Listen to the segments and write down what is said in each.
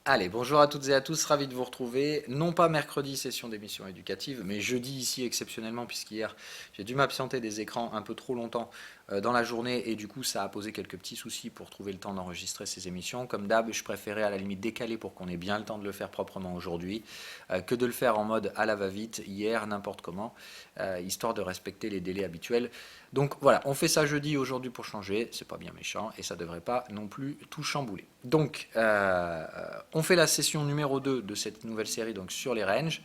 Allez, bonjour à toutes et à tous, ravi de vous retrouver. Non pas mercredi, session d'émission éducative, mais jeudi ici exceptionnellement, puisqu'hier j'ai dû m'absenter des écrans un peu trop longtemps dans la journée et du coup ça a posé quelques petits soucis pour trouver le temps d'enregistrer ces émissions. Comme d'hab, je préférais à la limite décaler pour qu'on ait bien le temps de le faire proprement aujourd'hui que de le faire en mode à la va-vite, hier, n'importe comment, histoire de respecter les délais habituels. Donc voilà, on fait ça jeudi aujourd'hui pour changer, c'est pas bien méchant et ça devrait pas non plus tout chambouler. Donc on fait la session numéro 2 de cette nouvelle série donc sur les ranges.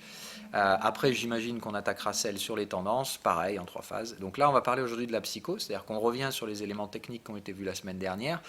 Après j'imagine qu'on attaquera celle sur les tendances, pareil en 3 phases. Donc là on va parler aujourd'hui de la psycho, c'est-à-dire qu'on revient sur les éléments techniques qui ont été vus la semaine dernière.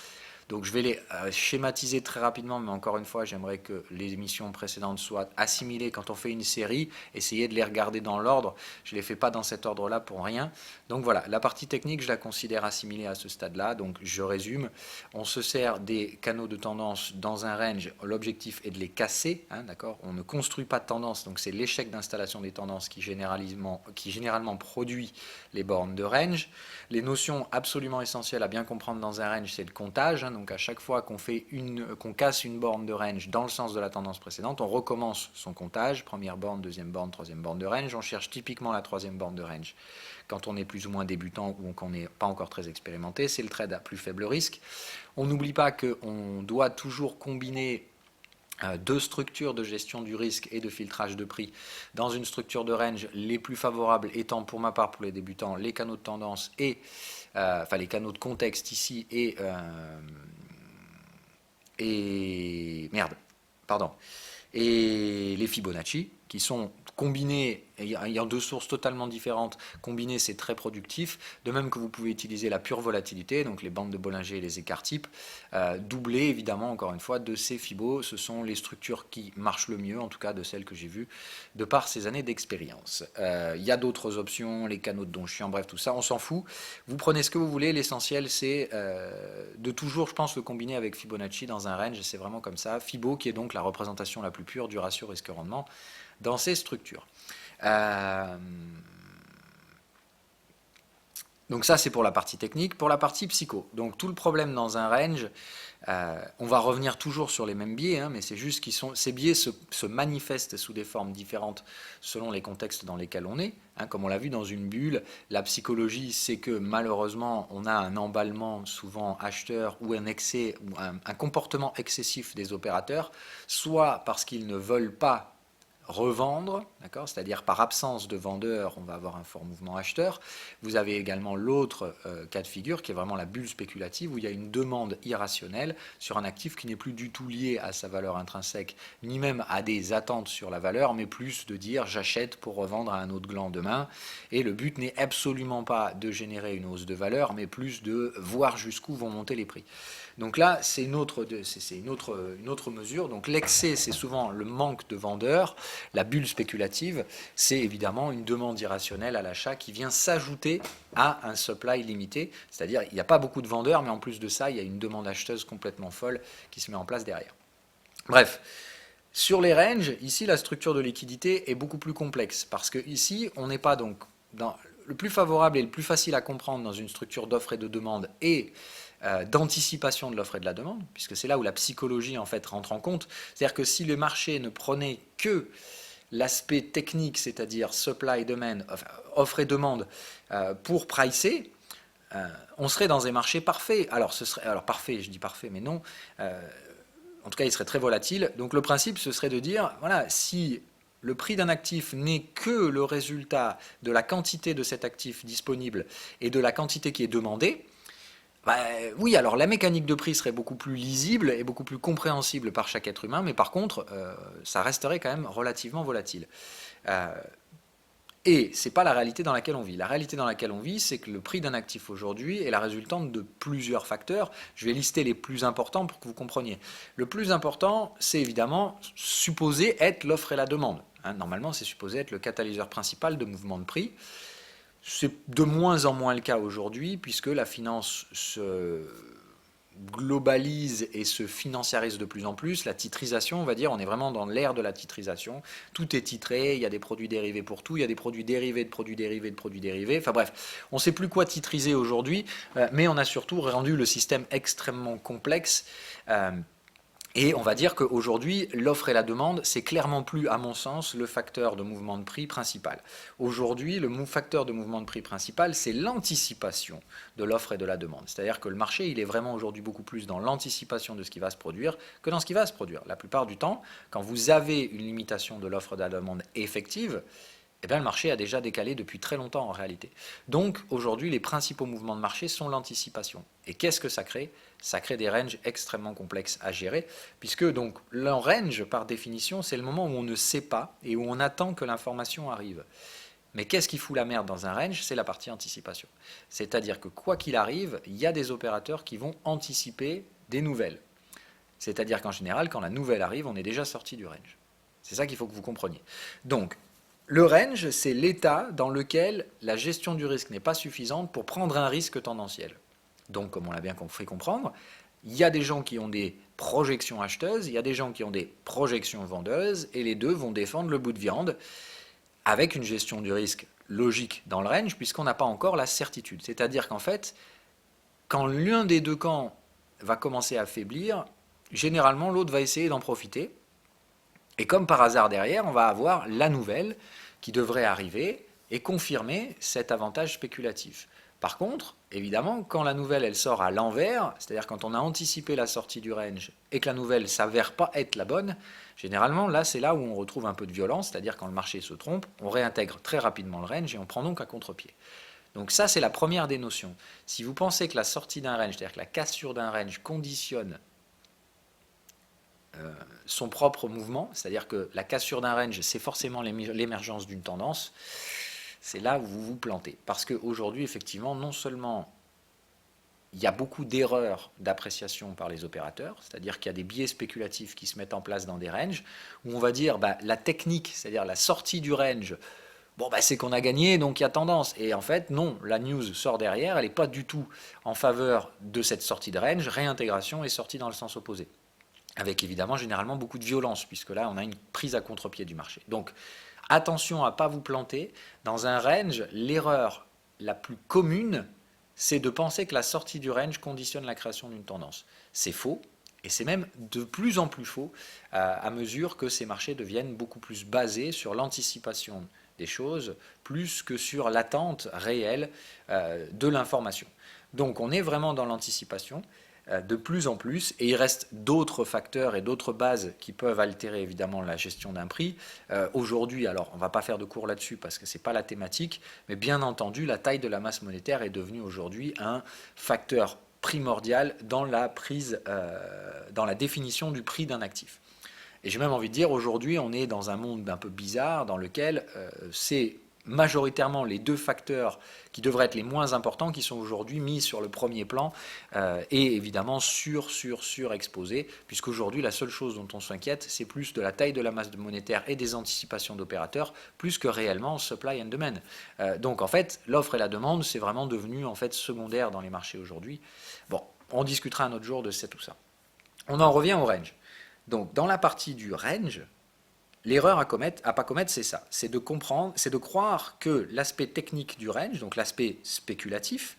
Donc je vais les schématiser très rapidement, mais encore une fois, j'aimerais que les émissions précédentes soient assimilées quand on fait une série, essayez de les regarder dans l'ordre, je ne les fais pas dans cet ordre-là pour rien. Donc voilà, la partie technique, je la considère assimilée à ce stade-là, donc je résume. On se sert des canaux de tendance dans un range, l'objectif est de les casser, hein, d'accord. On ne construit pas de tendance, donc c'est l'échec d'installation des tendances qui généralement produit les bornes de range. Les notions absolument essentielles à bien comprendre dans un range, c'est le comptage, hein, donc à chaque fois qu'on casse une borne de range dans le sens de la tendance précédente, on recommence son comptage, première borne, deuxième borne, troisième borne de range, on cherche typiquement la troisième borne de range. Quand on est plus ou moins débutant ou qu'on n'est pas encore très expérimenté, c'est le trade à plus faible risque. On n'oublie pas qu'on doit toujours combiner deux structures de gestion du risque et de filtrage de prix dans une structure de range, les plus favorables étant pour ma part pour les débutants les canaux de tendance et enfin les canaux de contexte ici et merde, pardon, et les Fibonacci qui sont combinés, ayant deux sources totalement différentes, combinés c'est très productif, de même que vous pouvez utiliser la pure volatilité, donc les bandes de Bollinger et les écarts types, doublés évidemment encore une fois de ces Fibos, ce sont les structures qui marchent le mieux, en tout cas de celles que j'ai vues, de par ces années d'expérience. Il y a d'autres options, les canaux de Donchian, bref tout ça, on s'en fout, vous prenez ce que vous voulez, l'essentiel c'est de toujours je pense le combiner avec Fibonacci dans un range, c'est vraiment comme ça, Fibo qui est donc la représentation la plus pure du ratio risque-rendement, dans ces structures. Donc ça c'est pour la partie technique. Pour la partie psycho, donc tout le problème dans un range, on va revenir toujours sur les mêmes biais, hein, mais c'est juste que ces biais se manifestent sous des formes différentes selon les contextes dans lesquels on est. Hein, comme on l'a vu dans une bulle, la psychologie c'est que malheureusement on a un emballement souvent acheteur ou un excès ou un comportement excessif des opérateurs, soit parce qu'ils ne veulent pas revendre, d'accord, c'est-à-dire par absence de vendeur, on va avoir un fort mouvement acheteur. Vous avez également l'autre cas de figure qui est vraiment la bulle spéculative où il y a une demande irrationnelle sur un actif qui n'est plus du tout lié à sa valeur intrinsèque, ni même à des attentes sur la valeur, mais plus de dire j'achète pour revendre à un autre gland demain. Et le but n'est absolument pas de générer une hausse de valeur, mais plus de voir jusqu'où vont monter les prix. Donc là, c'est une autre mesure. Donc l'excès, c'est souvent le manque de vendeurs. La bulle spéculative, c'est évidemment une demande irrationnelle à l'achat qui vient s'ajouter à un supply limité. C'est-à-dire, il n'y a pas beaucoup de vendeurs, mais en plus de ça, il y a une demande acheteuse complètement folle qui se met en place derrière. Bref. Sur les ranges, ici, la structure de liquidité est beaucoup plus complexe parce que ici, on n'est pas donc dans le plus favorable et le plus facile à comprendre dans une structure d'offre et de demande et d'anticipation de l'offre et de la demande, puisque c'est là où la psychologie en fait rentre en compte. C'est-à-dire que si le marché ne prenait que l'aspect technique, c'est-à-dire supply demand, enfin, offre et demande, pour pricer, on serait dans un marché parfait. Alors parfait, je dis parfait, mais non. En tout cas, il serait très volatile. Donc le principe, ce serait de dire, voilà, si le prix d'un actif n'est que le résultat de la quantité de cet actif disponible et de la quantité qui est demandée, bah, oui, alors la mécanique de prix serait beaucoup plus lisible et beaucoup plus compréhensible par chaque être humain, mais par contre, ça resterait quand même relativement volatile. Euh, et ce n'est pas la réalité dans laquelle on vit. La réalité dans laquelle on vit, c'est que le prix d'un actif aujourd'hui est la résultante de plusieurs facteurs. Je vais lister les plus importants pour que vous compreniez. Le plus important, c'est évidemment supposé être l'offre et la demande. Hein, normalement, c'est supposé être le catalyseur principal de mouvement de prix. C'est de moins en moins le cas aujourd'hui, puisque la finance se globalise et se financiarise de plus en plus. La titrisation, on va dire, on est vraiment dans l'ère de la titrisation. Tout est titré, il y a des produits dérivés pour tout, il y a des produits dérivés de produits dérivés de produits dérivés. Enfin bref, on ne sait plus quoi titriser aujourd'hui, mais on a surtout rendu le système extrêmement complexe. Et on va dire qu'aujourd'hui, l'offre et la demande, c'est clairement plus, à mon sens, le facteur de mouvement de prix principal. Aujourd'hui, le facteur de mouvement de prix principal, c'est l'anticipation de l'offre et de la demande. C'est-à-dire que le marché, il est vraiment aujourd'hui beaucoup plus dans l'anticipation de ce qui va se produire que dans ce qui va se produire. La plupart du temps, quand vous avez une limitation de l'offre et de la demande effective, eh bien, le marché a déjà décalé depuis très longtemps en réalité. Donc aujourd'hui, les principaux mouvements de marché sont l'anticipation. Et qu'est-ce que ça crée? Ça crée des ranges extrêmement complexes à gérer, puisque donc le range, par définition, c'est le moment où on ne sait pas et où on attend que l'information arrive. Mais qu'est-ce qui fout la merde dans un range? C'est la partie anticipation. C'est-à-dire que quoi qu'il arrive, il y a des opérateurs qui vont anticiper des nouvelles. C'est-à-dire qu'en général, quand la nouvelle arrive, on est déjà sorti du range. C'est ça qu'il faut que vous compreniez. Donc, le range, c'est l'état dans lequel la gestion du risque n'est pas suffisante pour prendre un risque tendanciel. Donc, comme on l'a bien fait comprendre, il y a des gens qui ont des projections acheteuses, il y a des gens qui ont des projections vendeuses, et les deux vont défendre le bout de viande avec une gestion du risque logique dans le range, puisqu'on n'a pas encore la certitude. C'est-à-dire qu'en fait, quand l'un des deux camps va commencer à faiblir, généralement l'autre va essayer d'en profiter. Et comme par hasard derrière, on va avoir la nouvelle qui devrait arriver et confirmer cet avantage spéculatif. Par contre, évidemment, quand la nouvelle elle sort à l'envers, c'est-à-dire quand on a anticipé la sortie du range et que la nouvelle s'avère pas être la bonne, généralement là c'est là où on retrouve un peu de violence, c'est-à-dire quand le marché se trompe, on réintègre très rapidement le range et on prend donc un contre-pied. Donc ça c'est la première des notions. Si vous pensez que la sortie d'un range, c'est-à-dire que la cassure d'un range conditionne son propre mouvement, c'est-à-dire que la cassure d'un range, c'est forcément l'émergence d'une tendance, c'est là où vous vous plantez. Parce qu'aujourd'hui, effectivement, non seulement il y a beaucoup d'erreurs d'appréciation par les opérateurs, c'est-à-dire qu'il y a des biais spéculatifs qui se mettent en place dans des ranges, où on va dire la technique, c'est-à-dire la sortie du range, c'est qu'on a gagné, donc il y a tendance. Et en fait, non, la news sort derrière, elle n'est pas du tout en faveur de cette sortie de range, réintégration est sortie dans le sens opposé, avec évidemment généralement beaucoup de violence, puisque là on a une prise à contre-pied du marché. Donc attention à ne pas vous planter. Dans un range, l'erreur la plus commune, c'est de penser que la sortie du range conditionne la création d'une tendance. C'est faux, et c'est même de plus en plus faux à mesure que ces marchés deviennent beaucoup plus basés sur l'anticipation des choses, plus que sur l'attente réelle de l'information. Donc on est vraiment dans l'anticipation de plus en plus, et il reste d'autres facteurs et d'autres bases qui peuvent altérer évidemment la gestion d'un prix. Aujourd'hui, alors on ne va pas faire de cours là-dessus parce que ce n'est pas la thématique, mais bien entendu, la taille de la masse monétaire est devenue aujourd'hui un facteur primordial dans la dans la définition du prix d'un actif. Et j'ai même envie de dire, aujourd'hui, on est dans un monde un peu bizarre dans lequel c'est majoritairement les deux facteurs qui devraient être les moins importants qui sont aujourd'hui mis sur le premier plan et évidemment surexposés, puisqu'aujourd'hui la seule chose dont on s'inquiète, c'est plus de la taille de la masse monétaire et des anticipations d'opérateurs, plus que réellement supply and demand. Donc en fait, l'offre et la demande, c'est vraiment devenu en fait secondaire dans les marchés aujourd'hui. Bon, on discutera un autre jour de tout ça. On en revient au range. Donc dans la partie du range, l'erreur à pas commettre, c'est ça, c'est de comprendre, c'est de croire que l'aspect technique du range, donc l'aspect spéculatif,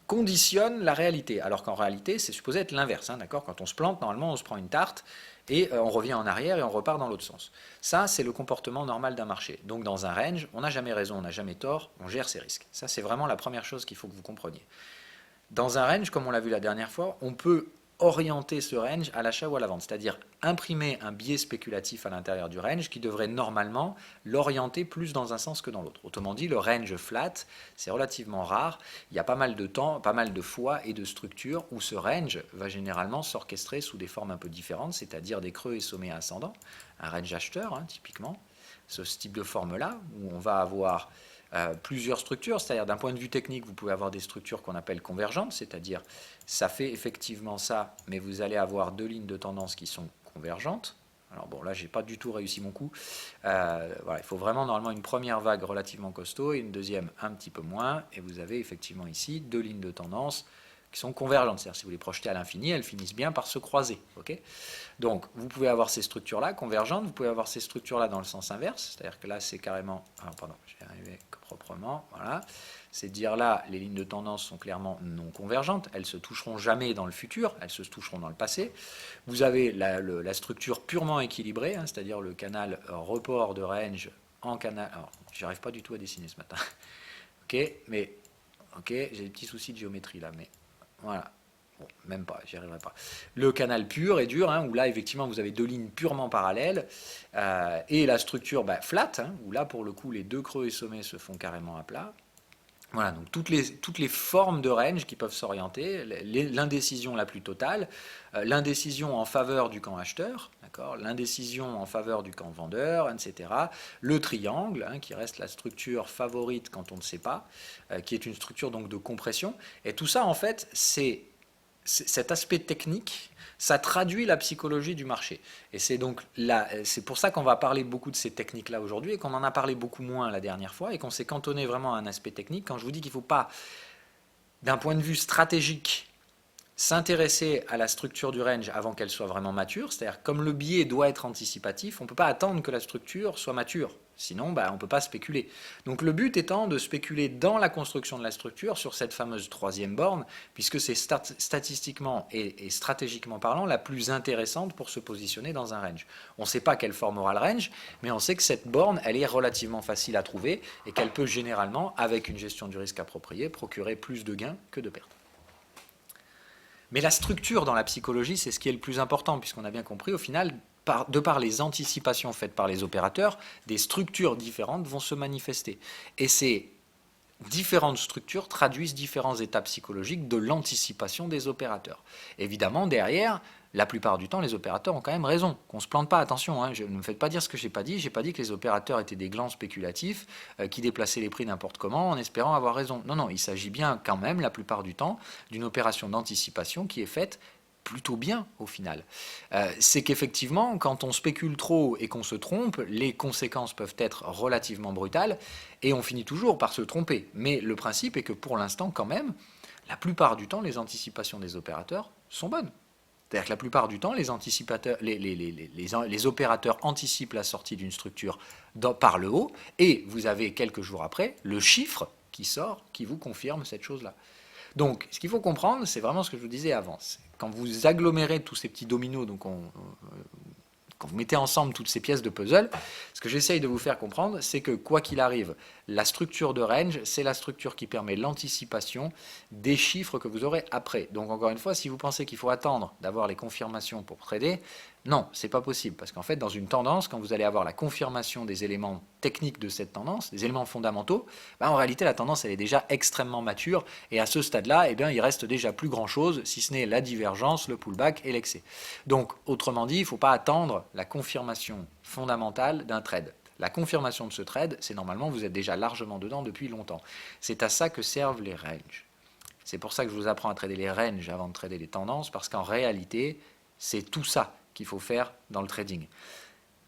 conditionne la réalité, alors qu'en réalité, c'est supposé être l'inverse, hein, d'accord? Quand on se plante, normalement, on se prend une tarte et on revient en arrière et on repart dans l'autre sens. Ça, c'est le comportement normal d'un marché. Donc dans un range, on n'a jamais raison, on n'a jamais tort, on gère ses risques. Ça, c'est vraiment la première chose qu'il faut que vous compreniez. Dans un range, comme on l'a vu la dernière fois, on peut orienter ce range à l'achat ou à la vente, c'est-à-dire imprimer un biais spéculatif à l'intérieur du range qui devrait normalement l'orienter plus dans un sens que dans l'autre. Autrement dit, le range flat, c'est relativement rare. Il y a pas mal de temps, pas mal de fois et de structures où ce range va généralement s'orchestrer sous des formes un peu différentes, c'est-à-dire des creux et sommets ascendants, un range acheteur typiquement, ce type de forme-là, où on va avoir plusieurs structures, c'est-à-dire d'un point de vue technique, vous pouvez avoir des structures qu'on appelle convergentes, c'est-à-dire ça fait effectivement ça, mais vous allez avoir deux lignes de tendance qui sont convergentes. Alors bon, là, j'ai pas du tout réussi mon coup. Voilà, il faut vraiment normalement une première vague relativement costaud et une deuxième un petit peu moins, et vous avez effectivement ici deux lignes de tendance qui sont convergentes. C'est-à-dire si vous les projetez à l'infini, elles finissent bien par se croiser. Okay, donc vous pouvez avoir ces structures-là convergentes, vous pouvez avoir ces structures-là dans le sens inverse, c'est-à-dire que là c'est carrément... Ah, pardon, j'y arrivé proprement, voilà. C'est dire là, les lignes de tendance sont clairement non convergentes, elles se toucheront jamais dans le futur, elles se toucheront dans le passé. Vous avez la structure purement équilibrée, hein, c'est-à-dire le canal report de range en canal... Alors, j'arrive pas du tout à dessiner ce matin. Ok, mais... Ok, j'ai des petits soucis de géométrie là, mais voilà. Bon, même pas, j'y arriverai pas. Le canal pur et dur, hein, où là, effectivement, vous avez deux lignes purement parallèles, et la structure flat, hein, où là, pour le coup, les deux creux et sommets se font carrément à plat. Voilà, donc toutes les formes de range qui peuvent s'orienter, l'indécision la plus totale, l'indécision en faveur du camp acheteur, l'indécision en faveur du camp vendeur, etc. Le triangle, hein, qui reste la structure favorite quand on ne sait pas, qui est une structure donc de compression. Et tout ça, en fait, c'est cet aspect technique, ça traduit la psychologie du marché. Et c'est donc là, c'est pour ça qu'on va parler beaucoup de ces techniques-là aujourd'hui et qu'on en a parlé beaucoup moins la dernière fois et qu'on s'est cantonné vraiment à un aspect technique. Quand je vous dis qu'il ne faut pas, d'un point de vue stratégique, s'intéresser à la structure du range avant qu'elle soit vraiment mature, c'est-à-dire comme le biais doit être anticipatif, on ne peut pas attendre que la structure soit mature. Sinon, on ne peut pas spéculer. Donc le but étant de spéculer dans la construction de la structure sur cette fameuse troisième borne, puisque c'est statistiquement et stratégiquement parlant la plus intéressante pour se positionner dans un range. On ne sait pas quelle forme aura le range, mais on sait que cette borne, elle est relativement facile à trouver et qu'elle peut généralement, avec une gestion du risque appropriée, procurer plus de gains que de pertes. Mais la structure dans la psychologie, c'est ce qui est le plus important, puisqu'on a bien compris, au final, de par les anticipations faites par les opérateurs, des structures différentes vont se manifester. Et ces différentes structures traduisent différents états psychologiques de l'anticipation des opérateurs. Évidemment, derrière, la plupart du temps, les opérateurs ont quand même raison. Qu'on ne se plante pas, attention, hein, ne me faites pas dire ce que je n'ai pas dit. Je n'ai pas dit que les opérateurs étaient des glands spéculatifs qui déplaçaient les prix n'importe comment en espérant avoir raison. Non, non, il s'agit bien quand même, la plupart du temps, d'une opération d'anticipation qui est faite plutôt bien au final. C'est qu'effectivement, quand on spécule trop et qu'on se trompe, les conséquences peuvent être relativement brutales et on finit toujours par se tromper. Mais le principe est que pour l'instant, quand même, la plupart du temps, les anticipations des opérateurs sont bonnes. C'est-à-dire que la plupart du temps, les opérateurs anticipent la sortie d'une structure par le haut et vous avez quelques jours après le chiffre qui sort qui vous confirme cette chose-là. Donc, ce qu'il faut comprendre, c'est vraiment ce que je vous disais avant. Quand vous agglomérez tous ces petits dominos, donc quand vous mettez ensemble toutes ces pièces de puzzle, ce que j'essaye de vous faire comprendre, c'est que quoi qu'il arrive, la structure de range, c'est la structure qui permet l'anticipation des chiffres que vous aurez après. Donc encore une fois, si vous pensez qu'il faut attendre d'avoir les confirmations pour trader, non, c'est pas possible. Parce qu'en fait, dans une tendance, quand vous allez avoir la confirmation des éléments techniques de cette tendance, des éléments fondamentaux, en réalité, la tendance, elle est déjà extrêmement mature. Et à ce stade-là, il reste déjà plus grand-chose, si ce n'est la divergence, le pullback et l'excès. Donc, autrement dit, il ne faut pas attendre la confirmation fondamentale d'un trade. La confirmation de ce trade, c'est normalement, vous êtes déjà largement dedans depuis longtemps. C'est à ça que servent les ranges. C'est pour ça que je vous apprends à trader les ranges avant de trader les tendances, parce qu'en réalité, c'est tout ça qu'il faut faire dans le trading.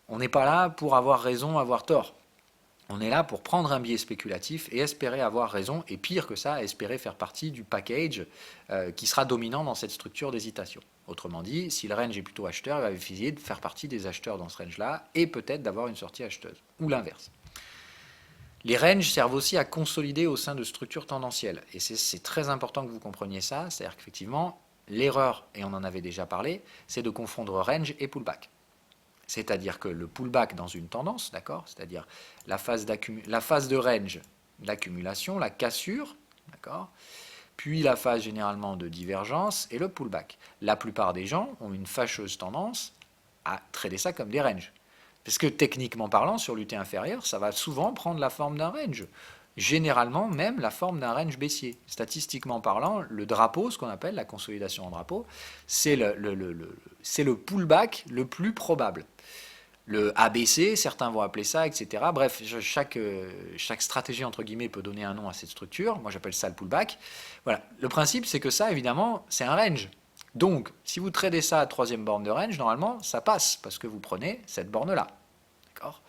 On n'est pas là pour avoir raison, avoir tort. On est là pour prendre un biais spéculatif et espérer avoir raison, et pire que ça, espérer faire partie du package qui sera dominant dans cette structure d'hésitation. Autrement dit, si le range est plutôt acheteur, il va essayer de faire partie des acheteurs dans ce range-là, et peut-être d'avoir une sortie acheteuse, ou l'inverse. Les ranges servent aussi à consolider au sein de structures tendancielles, et c'est très important que vous compreniez ça, c'est-à-dire qu'effectivement, l'erreur, et on en avait déjà parlé, c'est de confondre range et pullback. C'est-à-dire que le pullback dans une tendance, d'accord, c'est-à-dire la phase de range, l'accumulation, la cassure, d'accord, puis la phase généralement de divergence et le pullback. La plupart des gens ont une fâcheuse tendance à trader ça comme des ranges. Parce que techniquement parlant, sur l'UT inférieur, ça va souvent prendre la forme d'un range. Généralement même la forme d'un range baissier. Statistiquement parlant, le drapeau, ce qu'on appelle la consolidation en drapeau, c'est le pullback le plus probable. Le ABC, certains vont appeler ça, etc. Bref, chaque stratégie, entre guillemets, peut donner un nom à cette structure. Moi, j'appelle ça le pullback. Voilà. Le principe, c'est que ça, évidemment, c'est un range. Donc, si vous tradez ça à troisième borne de range, normalement, ça passe, parce que vous prenez cette borne-là. D'accord?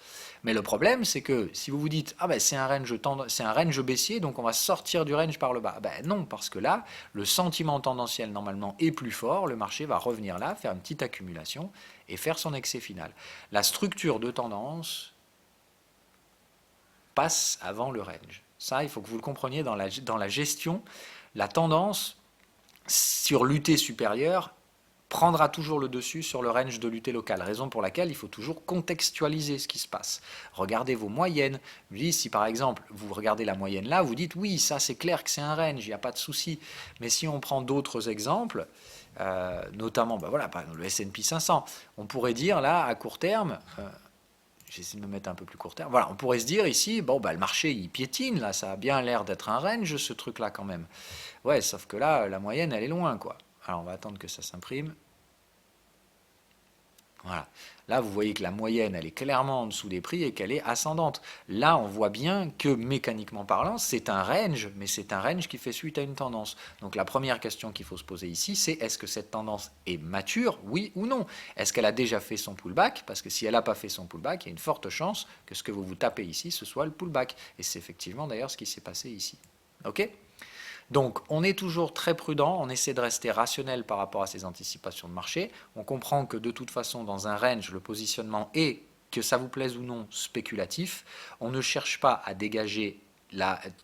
Mais le problème, c'est que si vous vous dites, ah ben c'est un range baissier, donc on va sortir du range par le bas. Ben non, parce que là, le sentiment tendanciel normalement est plus fort, le marché va revenir là, faire une petite accumulation et faire son excès final. La structure de tendance passe avant le range. Ça, il faut que vous le compreniez dans la gestion. La tendance sur l'UT supérieur prendra toujours le dessus sur le range de l'UT local, raison pour laquelle il faut toujours contextualiser ce qui se passe. Regardez vos moyennes. Si par exemple vous regardez la moyenne là, vous dites oui, ça c'est clair que c'est un range, il n'y a pas de souci. Mais si on prend d'autres exemples, notamment ben voilà, par exemple, le S&P 500, on pourrait dire là à court terme, j'essaie de me mettre un peu plus court terme, voilà, on pourrait se dire ici, bon bah le marché il piétine, là ça a bien l'air d'être un range ce truc là quand même. Ouais, sauf que là la moyenne elle est loin quoi. Alors on va attendre que ça s'imprime. Voilà. Là, vous voyez que la moyenne, elle est clairement en dessous des prix et qu'elle est ascendante. Là, on voit bien que mécaniquement parlant, c'est un range, mais c'est un range qui fait suite à une tendance. Donc la première question qu'il faut se poser ici, c'est est-ce que cette tendance est mature, oui ou non? Est-ce qu'elle a déjà fait son pullback? Parce que si elle n'a pas fait son pullback, il y a une forte chance que ce que vous vous tapez ici, ce soit le pullback. Et c'est effectivement d'ailleurs ce qui s'est passé ici. OK? Donc, on est toujours très prudent, on essaie de rester rationnel par rapport à ces anticipations de marché. On comprend que de toute façon, dans un range, le positionnement est, que ça vous plaise ou non, spéculatif. On ne cherche pas à dégager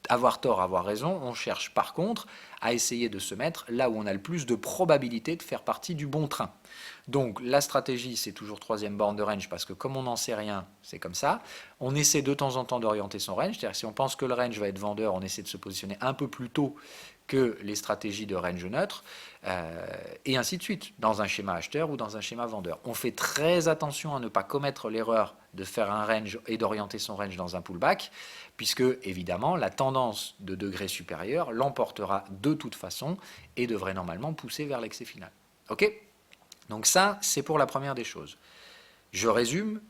avoir tort, avoir raison. On cherche par contre à essayer de se mettre là où on a le plus de probabilité de faire partie du bon train. Donc la stratégie, c'est toujours troisième borne de range parce que comme on n'en sait rien, c'est comme ça. On essaie de temps en temps d'orienter son range, c'est-à-dire que si on pense que le range va être vendeur, on essaie de se positionner un peu plus tôt que les stratégies de range neutre, et ainsi de suite, dans un schéma acheteur ou dans un schéma vendeur. On fait très attention à ne pas commettre l'erreur de faire un range et d'orienter son range dans un pullback, puisque évidemment la tendance de degré supérieur l'emportera de toute façon et devrait normalement pousser vers l'excès final. Ok ? Donc ça, c'est pour la première des choses. Je résume,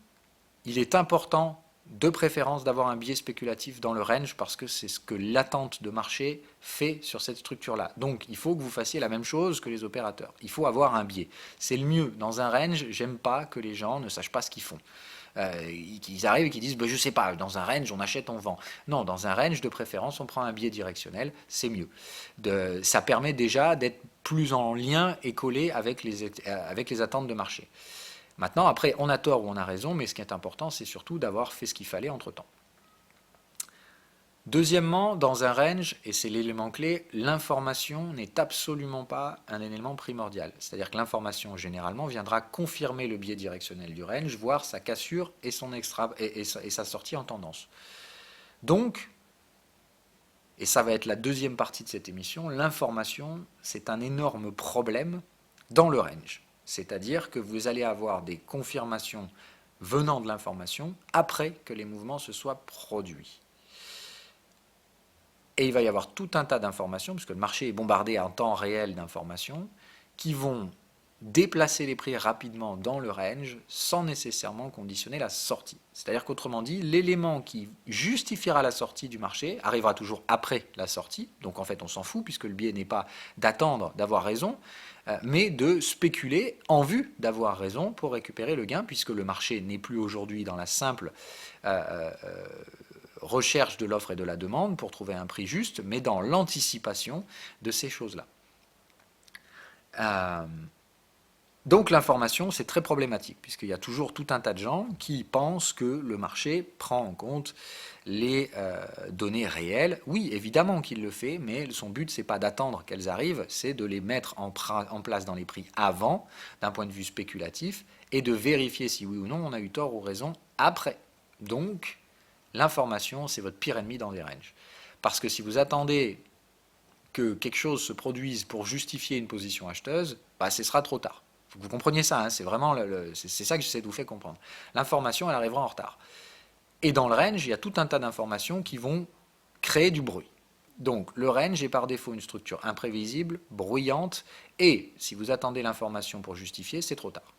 il est important de préférence d'avoir un biais spéculatif dans le range parce que c'est ce que l'attente de marché fait sur cette structure-là. Donc il faut que vous fassiez la même chose que les opérateurs. Il faut avoir un biais. C'est le mieux. Dans un range, j'aime pas que les gens ne sachent pas ce qu'ils font. Ils arrivent et qu'ils disent je sais pas, dans un range on achète, on vend. Non, dans un range de préférence on prend un biais directionnel, c'est mieux. Ça permet déjà d'être plus en lien et collé avec les attentes de marché. Maintenant, après, on a tort ou on a raison, mais ce qui est important, c'est surtout d'avoir fait ce qu'il fallait entre-temps. Deuxièmement, dans un range, et c'est l'élément clé, l'information n'est absolument pas un élément primordial. C'est-à-dire que l'information, généralement, viendra confirmer le biais directionnel du range, voire sa cassure et sa sortie en tendance. Donc, et ça va être la deuxième partie de cette émission, l'information, c'est un énorme problème dans le range. C'est-à-dire que vous allez avoir des confirmations venant de l'information après que les mouvements se soient produits. Et il va y avoir tout un tas d'informations, puisque le marché est bombardé en temps réel d'informations, qui vont déplacer les prix rapidement dans le range sans nécessairement conditionner la sortie. C'est-à-dire qu'autrement dit, l'élément qui justifiera la sortie du marché arrivera toujours après la sortie, donc en fait on s'en fout puisque le biais n'est pas d'attendre d'avoir raison, mais de spéculer en vue d'avoir raison pour récupérer le gain, puisque le marché n'est plus aujourd'hui dans la simple recherche de l'offre et de la demande pour trouver un prix juste, mais dans l'anticipation de ces choses-là. Donc l'information, c'est très problématique, puisqu'il y a toujours tout un tas de gens qui pensent que le marché prend en compte les données réelles. Oui, évidemment qu'il le fait, mais son but, c'est pas d'attendre qu'elles arrivent, c'est de les mettre en place dans les prix avant, d'un point de vue spéculatif, et de vérifier si oui ou non on a eu tort ou raison après. Donc, l'information, c'est votre pire ennemi dans les ranges. Parce que si vous attendez que quelque chose se produise pour justifier une position acheteuse, ce sera trop tard. Il faut que vous compreniez ça, hein, c'est vraiment c'est ça que j'essaie de vous faire comprendre. L'information, elle arrivera en retard. Et dans le range, il y a tout un tas d'informations qui vont créer du bruit. Donc le range est par défaut une structure imprévisible, bruyante, et si vous attendez l'information pour justifier, c'est trop tard.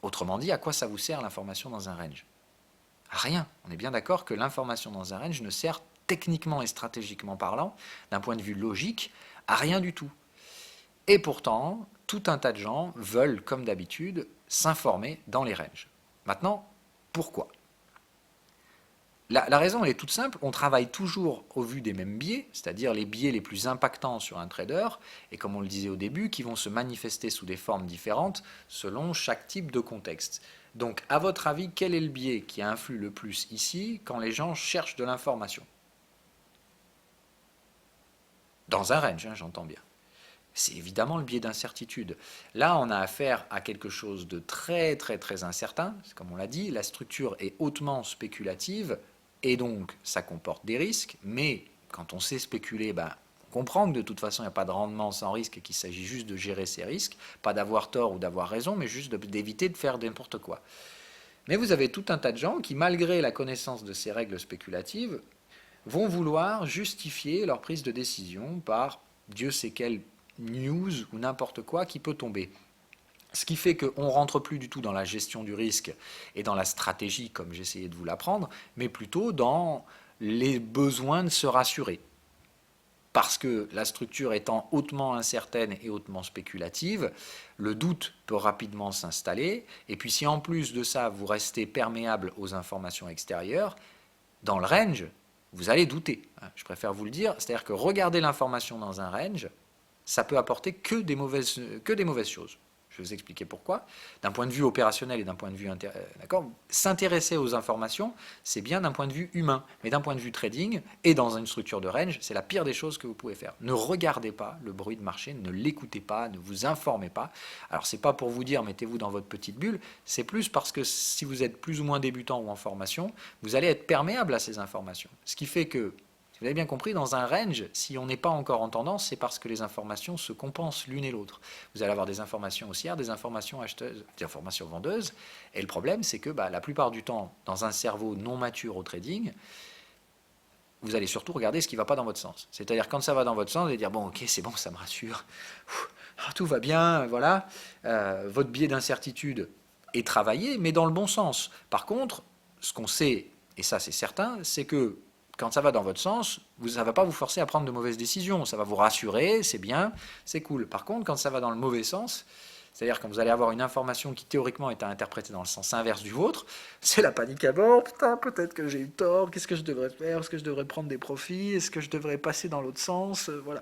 Autrement dit, à quoi ça vous sert l'information dans un range? À rien. On est bien d'accord que l'information dans un range ne sert techniquement et stratégiquement parlant, d'un point de vue logique, à rien du tout. Et pourtant, tout un tas de gens veulent, comme d'habitude, s'informer dans les ranges. Maintenant, pourquoi? La raison elle est toute simple, on travaille toujours au vu des mêmes biais, c'est-à-dire les biais les plus impactants sur un trader, et comme on le disait au début, qui vont se manifester sous des formes différentes selon chaque type de contexte. Donc, à votre avis, quel est le biais qui influe le plus ici quand les gens cherchent de l'information? Dans un range, hein, j'entends bien. C'est évidemment le biais d'incertitude. Là, on a affaire à quelque chose de très très très incertain. Comme on l'a dit, la structure est hautement spéculative et donc ça comporte des risques. Mais quand on sait spéculer, ben, on comprend que de toute façon, il n'y a pas de rendement sans risque et qu'il s'agit juste de gérer ces risques, pas d'avoir tort ou d'avoir raison, mais juste d'éviter de faire n'importe quoi. Mais vous avez tout un tas de gens qui, malgré la connaissance de ces règles spéculatives, vont vouloir justifier leur prise de décision par Dieu sait quelle news ou n'importe quoi qui peut tomber. Ce qui fait qu'on ne rentre plus du tout dans la gestion du risque et dans la stratégie, comme j'essayais de vous l'apprendre, mais plutôt dans les besoins de se rassurer. Parce que la structure étant hautement incertaine et hautement spéculative, le doute peut rapidement s'installer. Et puis si en plus de ça, vous restez perméable aux informations extérieures, dans le range, vous allez douter. Je préfère vous le dire. C'est-à-dire que regarder l'information dans un range, ça peut apporter que des mauvaises choses. Je vais vous expliquer pourquoi. D'un point de vue opérationnel et d'un point de vue s'intéresser aux informations, c'est bien d'un point de vue humain. Mais d'un point de vue trading et dans une structure de range, c'est la pire des choses que vous pouvez faire. Ne regardez pas le bruit de marché, ne l'écoutez pas, ne vous informez pas. Alors c'est pas pour vous dire mettez-vous dans votre petite bulle, c'est plus parce que si vous êtes plus ou moins débutant ou en formation, vous allez être perméable à ces informations. Ce qui fait que vous avez bien compris, dans un range, si on n'est pas encore en tendance, c'est parce que les informations se compensent l'une et l'autre. Vous allez avoir des informations haussières, des informations acheteuses, des informations vendeuses. Et le problème, c'est que la plupart du temps, dans un cerveau non mature au trading, vous allez surtout regarder ce qui ne va pas dans votre sens. C'est-à-dire quand ça va dans votre sens, vous allez dire bon, ok, c'est bon, ça me rassure, tout va bien, voilà. Votre biais d'incertitude est travaillé, mais dans le bon sens. Par contre, ce qu'on sait, et ça c'est certain, c'est que quand ça va dans votre sens, ça ne va pas vous forcer à prendre de mauvaises décisions. Ça va vous rassurer, c'est bien, c'est cool. Par contre, quand ça va dans le mauvais sens, c'est-à-dire quand vous allez avoir une information qui théoriquement est interprétée dans le sens inverse du vôtre, c'est la panique à bord. Putain, peut-être que j'ai eu tort. Qu'est-ce que je devrais faire? Est-ce que je devrais prendre des profits? Est-ce que je devrais passer dans l'autre sens? Voilà.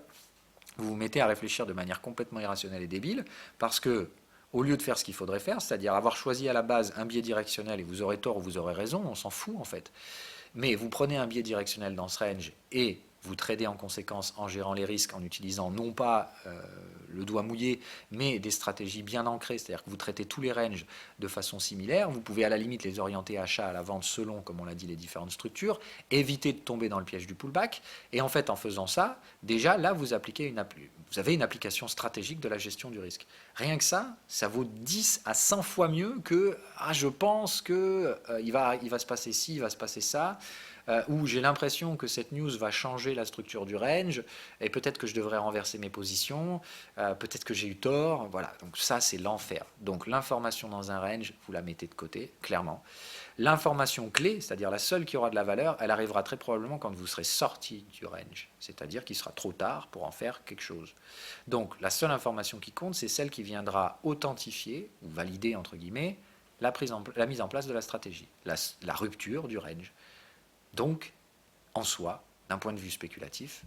Vous vous mettez à réfléchir de manière complètement irrationnelle et débile parce que au lieu de faire ce qu'il faudrait faire, c'est-à-dire avoir choisi à la base un biais directionnel et vous aurez tort ou vous aurez raison, on s'en fout en fait. Mais vous prenez un biais directionnel dans ce range et vous tradez en conséquence en gérant les risques, en utilisant non pas le doigt mouillé, mais des stratégies bien ancrées, c'est-à-dire que vous traitez tous les ranges de façon similaire. Vous pouvez à la limite les orienter achat à la vente selon, comme on l'a dit, les différentes structures, éviter de tomber dans le piège du pullback. Et en fait, en faisant ça, déjà là, vous avez une application stratégique de la gestion du risque. Rien que ça vaut 10 à 100 fois mieux que je pense que il va se passer ci, il va se passer ça. Où j'ai l'impression que cette news va changer la structure du range, et peut-être que je devrais renverser mes positions, peut-être que j'ai eu tort, voilà. Donc ça, c'est l'enfer. Donc l'information dans un range, vous la mettez de côté, clairement. L'information clé, c'est-à-dire la seule qui aura de la valeur, elle arrivera très probablement quand vous serez sorti du range, c'est-à-dire qu'il sera trop tard pour en faire quelque chose. Donc la seule information qui compte, c'est celle qui viendra authentifier, ou valider, entre guillemets, la mise en place de la stratégie, la rupture du range. Donc, en soi, d'un point de vue spéculatif,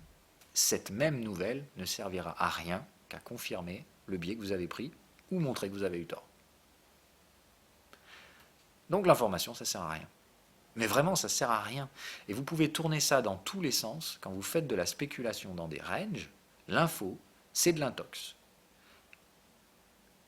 cette même nouvelle ne servira à rien qu'à confirmer le biais que vous avez pris ou montrer que vous avez eu tort. Donc l'information, ça ne sert à rien. Mais vraiment, ça ne sert à rien. Et vous pouvez tourner ça dans tous les sens. Quand vous faites de la spéculation dans des ranges, l'info, c'est de l'intox.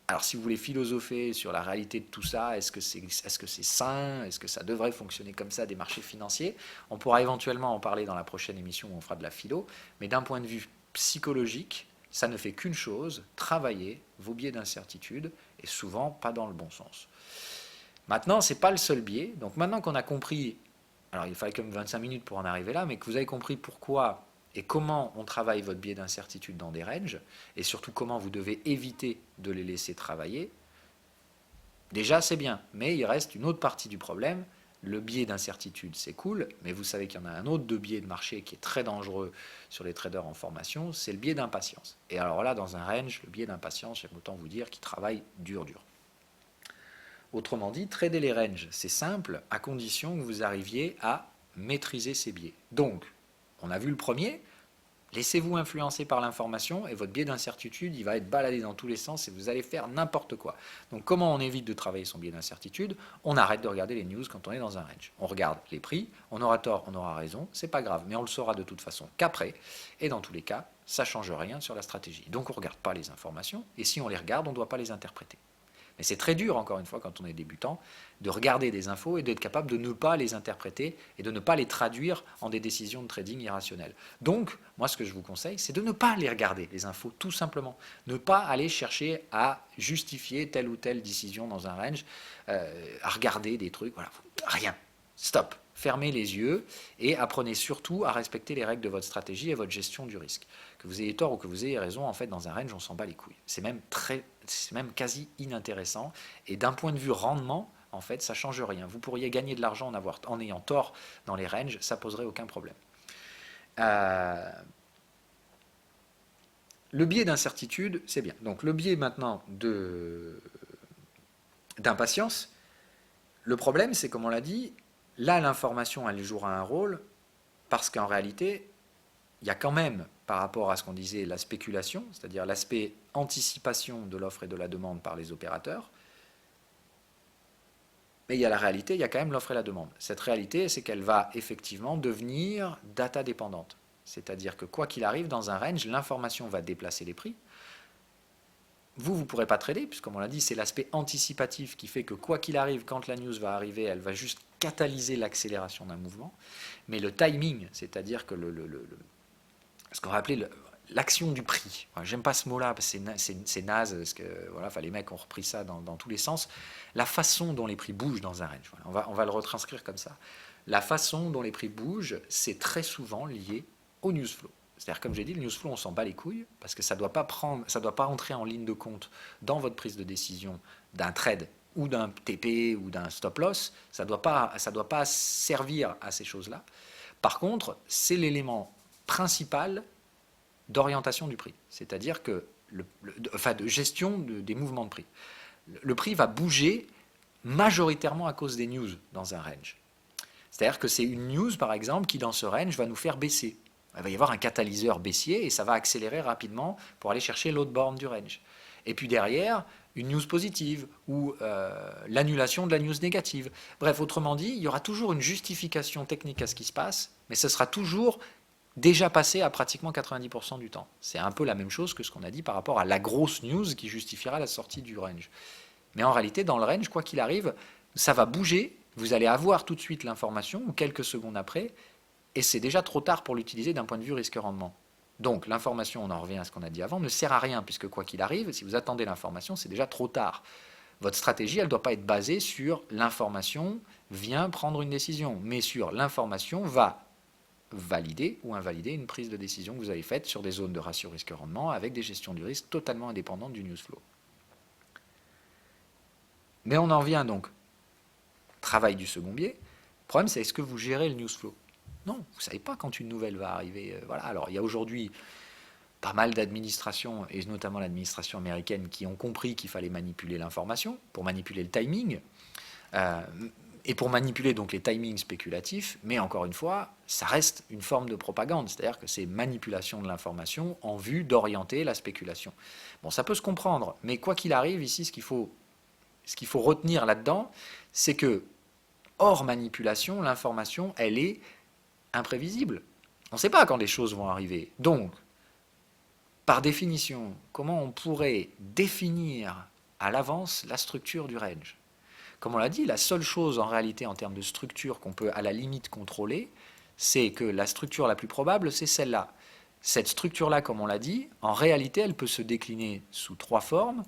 Alors si vous voulez philosopher sur la réalité de tout ça, est-ce que c'est sain? Est-ce que ça devrait fonctionner comme ça des marchés financiers? On pourra éventuellement en parler dans la prochaine émission où on fera de la philo. Mais d'un point de vue psychologique, ça ne fait qu'une chose, travailler vos biais d'incertitude, et souvent pas dans le bon sens. Maintenant, ce n'est pas le seul biais. Donc maintenant qu'on a compris, alors il fallait comme 25 minutes pour en arriver là, mais que vous avez compris pourquoi et comment on travaille votre biais d'incertitude dans des ranges, et surtout comment vous devez éviter de les laisser travailler, déjà c'est bien, mais il reste une autre partie du problème. Le biais d'incertitude, c'est cool, mais vous savez qu'il y en a un autre de biais de marché qui est très dangereux sur les traders en formation, c'est le biais d'impatience. Et alors là, dans un range, le biais d'impatience, j'aime autant vous dire qu'il travaille dur. Autrement dit, trader les ranges, c'est simple, à condition que vous arriviez à maîtriser ces biais. Donc, on a vu le premier, laissez-vous influencer par l'information et votre biais d'incertitude, il va être baladé dans tous les sens et vous allez faire n'importe quoi. Donc comment on évite de travailler son biais d'incertitude? On arrête de regarder les news quand on est dans un range. On regarde les prix, on aura tort, on aura raison, c'est pas grave, mais on le saura de toute façon qu'après. Et dans tous les cas, ça ne change rien sur la stratégie. Donc on ne regarde pas les informations et si on les regarde, on ne doit pas les interpréter. Mais c'est très dur, encore une fois, quand on est débutant, de regarder des infos et d'être capable de ne pas les interpréter et de ne pas les traduire en des décisions de trading irrationnelles. Donc, moi, ce que je vous conseille, c'est de ne pas les regarder, les infos, tout simplement. Ne pas aller chercher à justifier telle ou telle décision dans un range, à regarder des trucs, voilà, rien. Stop. Fermez les yeux et apprenez surtout à respecter les règles de votre stratégie et votre gestion du risque. Que vous ayez tort ou que vous ayez raison, en fait, dans un range, on s'en bat les couilles. C'est même quasi inintéressant. Et d'un point de vue rendement, en fait, ça ne change rien. Vous pourriez gagner de l'argent en ayant tort dans les ranges, ça ne poserait aucun problème. Le biais d'incertitude, c'est bien. Donc le biais maintenant d'impatience, le problème, c'est comme on l'a dit, là l'information, elle jouera un rôle, parce qu'en réalité, il y a quand même, par rapport à ce qu'on disait, la spéculation, c'est-à-dire l'aspect anticipation de l'offre et de la demande par les opérateurs, mais il y a la réalité, il y a quand même l'offre et la demande. Cette réalité, c'est qu'elle va effectivement devenir data dépendante. C'est-à-dire que quoi qu'il arrive dans un range, l'information va déplacer les prix. Vous ne pourrez pas trader, puisque comme on l'a dit, c'est l'aspect anticipatif qui fait que quoi qu'il arrive, quand la news va arriver, elle va juste catalyser l'accélération d'un mouvement. Mais le timing, c'est-à-dire que ce qu'on va appeler l'action du prix. Enfin, j'aime pas ce mot-là, parce que c'est naze, parce que voilà, enfin, les mecs ont repris ça dans tous les sens. La façon dont les prix bougent dans un range, voilà, on va le retranscrire comme ça. La façon dont les prix bougent, c'est très souvent lié au news flow. C'est-à-dire, comme j'ai dit, le news flow, on s'en bat les couilles, parce que ça ne doit pas entrer en ligne de compte dans votre prise de décision d'un trade ou d'un TP ou d'un stop loss. Ça ne doit pas servir à ces choses-là. Par contre, c'est l'élément principal d'orientation du prix, c'est-à-dire que de gestion des mouvements de prix. Le prix va bouger majoritairement à cause des news dans un range. C'est-à-dire que c'est une news, par exemple, qui dans ce range va nous faire baisser. Il va y avoir un catalyseur baissier et ça va accélérer rapidement pour aller chercher l'autre borne du range. Et puis derrière, une news positive ou l'annulation de la news négative. Bref, autrement dit, il y aura toujours une justification technique à ce qui se passe, mais ce sera toujours déjà passé à pratiquement 90% du temps. C'est un peu la même chose que ce qu'on a dit par rapport à la grosse news qui justifiera la sortie du range. Mais en réalité, dans le range, quoi qu'il arrive, ça va bouger, vous allez avoir tout de suite l'information, ou quelques secondes après, et c'est déjà trop tard pour l'utiliser d'un point de vue risque-rendement. Donc l'information, on en revient à ce qu'on a dit avant, ne sert à rien, puisque quoi qu'il arrive, si vous attendez l'information, c'est déjà trop tard. Votre stratégie, elle ne doit pas être basée sur l'information vient prendre une décision, mais sur l'information va valider ou invalider une prise de décision que vous avez faite sur des zones de ratio risque-rendement avec des gestions du risque totalement indépendantes du news flow. Mais on en revient donc. Travail du second biais. Le problème, c'est est-ce que vous gérez le news flow? Non, vous ne savez pas quand une nouvelle va arriver. Voilà. Alors, il y a aujourd'hui pas mal d'administrations, et notamment l'administration américaine, qui ont compris qu'il fallait manipuler l'information pour manipuler le timing. Et pour manipuler donc les timings spéculatifs, mais encore une fois, ça reste une forme de propagande, c'est-à-dire que c'est manipulation de l'information en vue d'orienter la spéculation. Bon, ça peut se comprendre, mais quoi qu'il arrive, ici, ce qu'il faut retenir là-dedans, c'est que, hors manipulation, l'information, elle est imprévisible. On ne sait pas quand les choses vont arriver. Donc, par définition, comment on pourrait définir à l'avance la structure du range? Comme on l'a dit, la seule chose en réalité en termes de structure qu'on peut à la limite contrôler, c'est que la structure la plus probable, c'est celle-là. Cette structure-là, comme on l'a dit, en réalité, elle peut se décliner sous trois formes.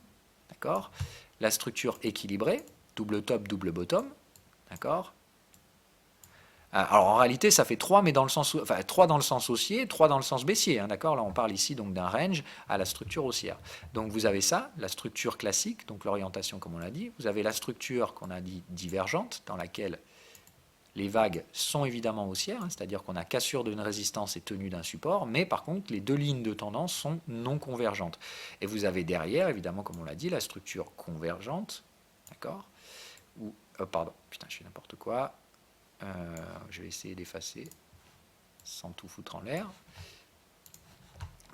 D'accord ? La structure équilibrée, double top, double bottom. D'accord ? Alors en réalité, ça fait 3, mais dans le sens, enfin 3 dans le sens haussier, 3 dans le sens baissier. Hein, d'accord ? Là, on parle ici donc d'un range à la structure haussière. Donc vous avez ça, la structure classique, donc l'orientation comme on l'a dit. Vous avez la structure qu'on a dit divergente, dans laquelle les vagues sont évidemment haussières, hein, c'est-à-dire qu'on a cassure d'une résistance et tenue d'un support, mais par contre, les deux lignes de tendance sont non convergentes. Et vous avez derrière, évidemment, comme on l'a dit, la structure convergente, d'accord ? Ou, pardon, putain, je fais n'importe quoi. Je vais essayer d'effacer sans tout foutre en l'air.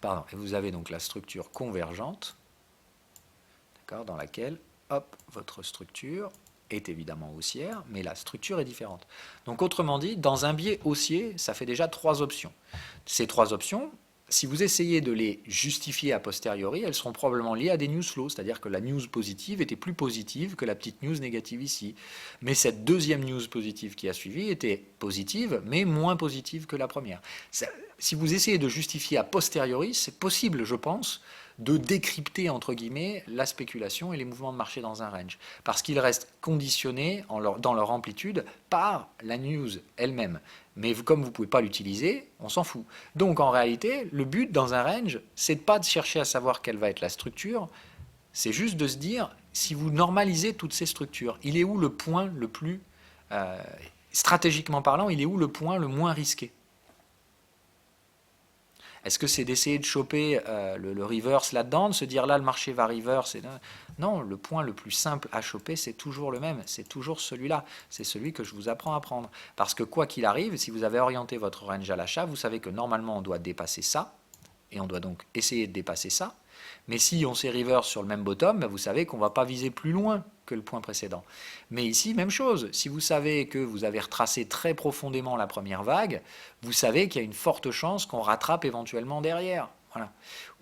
Pardon. Et vous avez donc la structure convergente, d'accord, dans laquelle, hop, votre structure est évidemment haussière, mais la structure est différente. Donc autrement dit, dans un biais haussier, ça fait déjà 3 options. Ces 3 options, si vous essayez de les justifier a posteriori, elles seront probablement liées à des news flows, c'est-à-dire que la news positive était plus positive que la petite news négative ici. Mais cette deuxième news positive qui a suivi était positive, mais moins positive que la première. Si vous essayez de justifier a posteriori, c'est possible, je pense, de décrypter, entre guillemets, la spéculation et les mouvements de marché dans un range. Parce qu'ils restent conditionnés dans leur amplitude par la news elle-même. Mais comme vous ne pouvez pas l'utiliser, on s'en fout. Donc en réalité, le but dans un range, c'est de pas de chercher à savoir quelle va être la structure, c'est juste de se dire, si vous normalisez toutes ces structures, il est où le point le plus, stratégiquement parlant, il est où le point le moins risqué? Est-ce que c'est d'essayer de choper le reverse là-dedans, de se dire là le marché va reverse Non, le point le plus simple à choper, c'est toujours le même, c'est toujours celui-là, c'est celui que je vous apprends à prendre. Parce que quoi qu'il arrive, si vous avez orienté votre range à l'achat, vous savez que normalement on doit dépasser ça, et on doit donc essayer de dépasser ça. Mais si on s'est reverse sur le même bottom, vous savez qu'on ne va pas viser plus loin que le point précédent. Mais ici, même chose. Si vous savez que vous avez retracé très profondément la première vague, vous savez qu'il y a une forte chance qu'on rattrape éventuellement derrière. Voilà.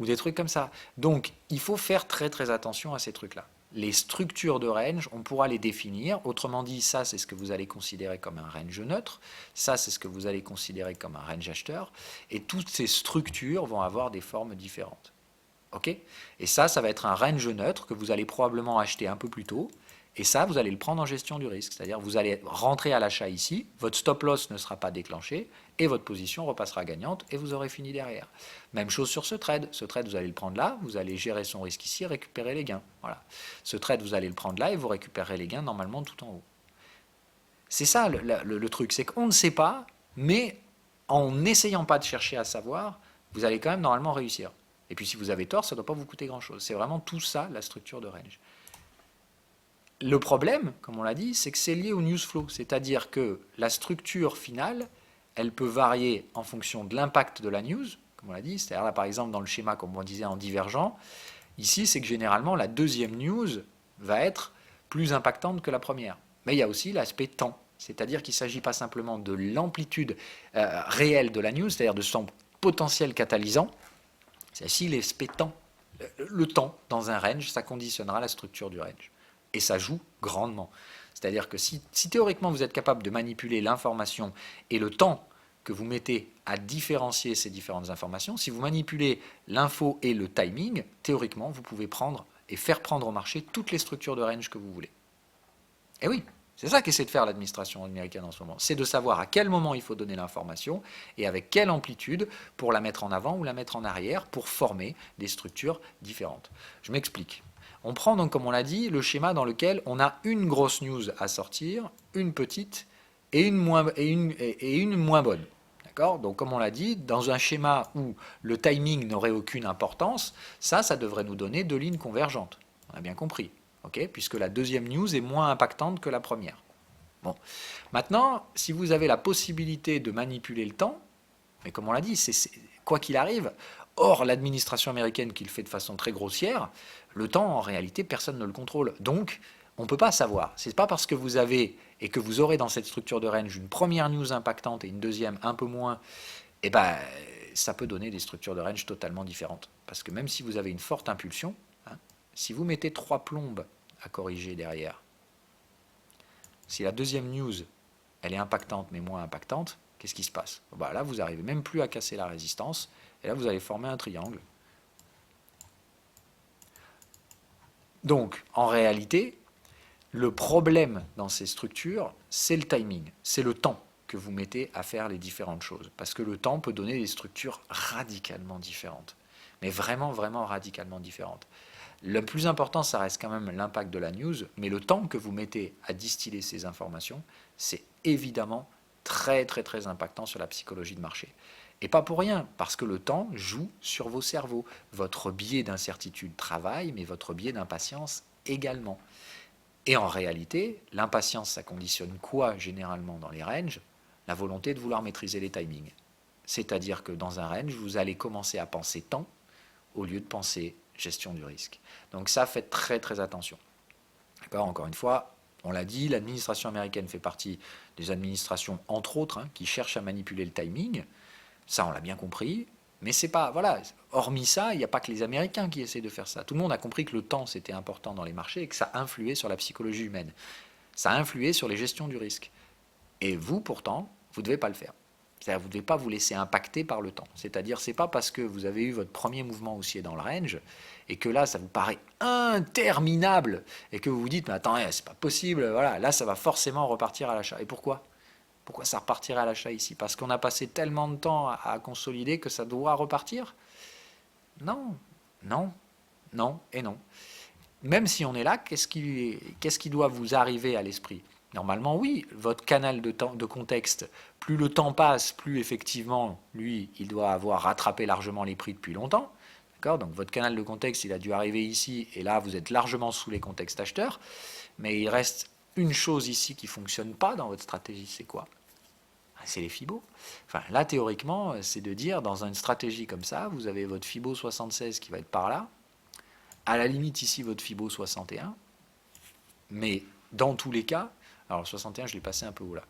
Ou des trucs comme ça. Donc, il faut faire très très attention à ces trucs-là. Les structures de range, on pourra les définir. Autrement dit, ça, c'est ce que vous allez considérer comme un range neutre. Ça, c'est ce que vous allez considérer comme un range acheteur. Et toutes ces structures vont avoir des formes différentes. Okay, et ça va être un range neutre que vous allez probablement acheter un peu plus tôt. Et ça, vous allez le prendre en gestion du risque. C'est-à-dire vous allez rentrer à l'achat ici, votre stop loss ne sera pas déclenché, et votre position repassera gagnante, et vous aurez fini derrière. Même chose sur ce trade. Ce trade, vous allez le prendre là, vous allez gérer son risque ici, et récupérer les gains. Voilà. Ce trade, vous allez le prendre là, et vous récupérerez les gains normalement tout en haut. C'est ça le truc, c'est qu'on ne sait pas, mais en n'essayant pas de chercher à savoir, vous allez quand même normalement réussir. Et puis si vous avez tort, ça ne doit pas vous coûter grand-chose. C'est vraiment tout ça, la structure de range. Le problème, comme on l'a dit, c'est que c'est lié au news flow. C'est-à-dire que la structure finale, elle peut varier en fonction de l'impact de la news, comme on l'a dit. C'est-à-dire là, par exemple, dans le schéma, comme on disait, en divergent, ici, c'est que généralement, la deuxième news va être plus impactante que la première. Mais il y a aussi l'aspect temps. C'est-à-dire qu'il ne s'agit pas simplement de l'amplitude réelle de la news, c'est-à-dire de son potentiel catalysant. C'est aussi l'aspect temps. Le temps dans un range, ça conditionnera la structure du range. Et ça joue grandement. C'est-à-dire que si théoriquement vous êtes capable de manipuler l'information et le temps que vous mettez à différencier ces différentes informations, si vous manipulez l'info et le timing, théoriquement vous pouvez prendre et faire prendre au marché toutes les structures de range que vous voulez. Et oui, c'est ça qu'essaie de faire l'administration américaine en ce moment. C'est de savoir à quel moment il faut donner l'information et avec quelle amplitude pour la mettre en avant ou la mettre en arrière pour former des structures différentes. Je m'explique. On prend donc, comme on l'a dit, le schéma dans lequel on a une grosse news à sortir, une petite et une moins bonne. D'accord ? Donc, comme on l'a dit, dans un schéma où le timing n'aurait aucune importance, ça devrait nous donner deux lignes convergentes. On a bien compris. Okay, puisque la deuxième news est moins impactante que la première. Bon. Maintenant, si vous avez la possibilité de manipuler le temps, mais comme on l'a dit, quoi qu'il arrive, hors l'administration américaine qui le fait de façon très grossière, le temps, en réalité, personne ne le contrôle. Donc, on ne peut pas savoir. Ce n'est pas parce que vous avez et que vous aurez dans cette structure de range une première news impactante et une deuxième un peu moins, eh ben, ça peut donner des structures de range totalement différentes. Parce que même si vous avez une forte impulsion, si vous mettez 3 plombes à corriger derrière, si la deuxième news, elle est impactante mais moins impactante, qu'est-ce qui se passe ? Là, vous n'arrivez même plus à casser la résistance, et là, vous allez former un triangle. Donc, en réalité, le problème dans ces structures, c'est le timing, c'est le temps que vous mettez à faire les différentes choses. Parce que le temps peut donner des structures radicalement différentes, mais vraiment, vraiment radicalement différentes. Le plus important, ça reste quand même l'impact de la news, mais le temps que vous mettez à distiller ces informations, c'est évidemment très très très impactant sur la psychologie de marché. Et pas pour rien, parce que le temps joue sur vos cerveaux. Votre biais d'incertitude travaille, mais votre biais d'impatience également. Et en réalité, l'impatience, ça conditionne quoi généralement dans les ranges? La volonté de vouloir maîtriser les timings. C'est-à-dire que dans un range, vous allez commencer à penser temps au lieu de penser gestion du risque. Donc ça, faites très très attention. D'accord? Encore une fois, on l'a dit, l'administration américaine fait partie des administrations, entre autres, qui cherchent à manipuler le timing. Ça, on l'a bien compris. Mais c'est pas, voilà, hormis ça, il n'y a pas que les Américains qui essaient de faire ça. Tout le monde a compris que le temps, c'était important dans les marchés et que ça influait sur la psychologie humaine. Ça a influé sur les gestions du risque. Et vous, pourtant, vous ne devez pas le faire. C'est-à-dire, vous ne devez pas vous laisser impacter par le temps. C'est-à-dire, c'est pas parce que vous avez eu votre premier mouvement haussier dans le range et que là, ça vous paraît interminable et que vous vous dites, mais attends, c'est pas possible, voilà, là, ça va forcément repartir à l'achat. Et pourquoi? Pourquoi ça repartirait à l'achat ici? Parce qu'on a passé tellement de temps à consolider que ça doit repartir? Non, non, non et non. Même si on est là, qu'est-ce qui doit vous arriver à l'esprit? Normalement, oui, votre canal de contexte, plus le temps passe, plus effectivement, lui, il doit avoir rattrapé largement les prix depuis longtemps. D'accord? Donc votre canal de contexte, il a dû arriver ici, et là, vous êtes largement sous les contextes acheteurs. Mais il reste une chose ici qui ne fonctionne pas dans votre stratégie, c'est quoi? C'est les Fibos. Enfin, là, théoriquement, c'est de dire, dans une stratégie comme ça, vous avez votre Fibo 76 qui va être par là, à la limite ici votre Fibo 61, mais dans tous les cas, alors 61 je l'ai passé un peu haut là,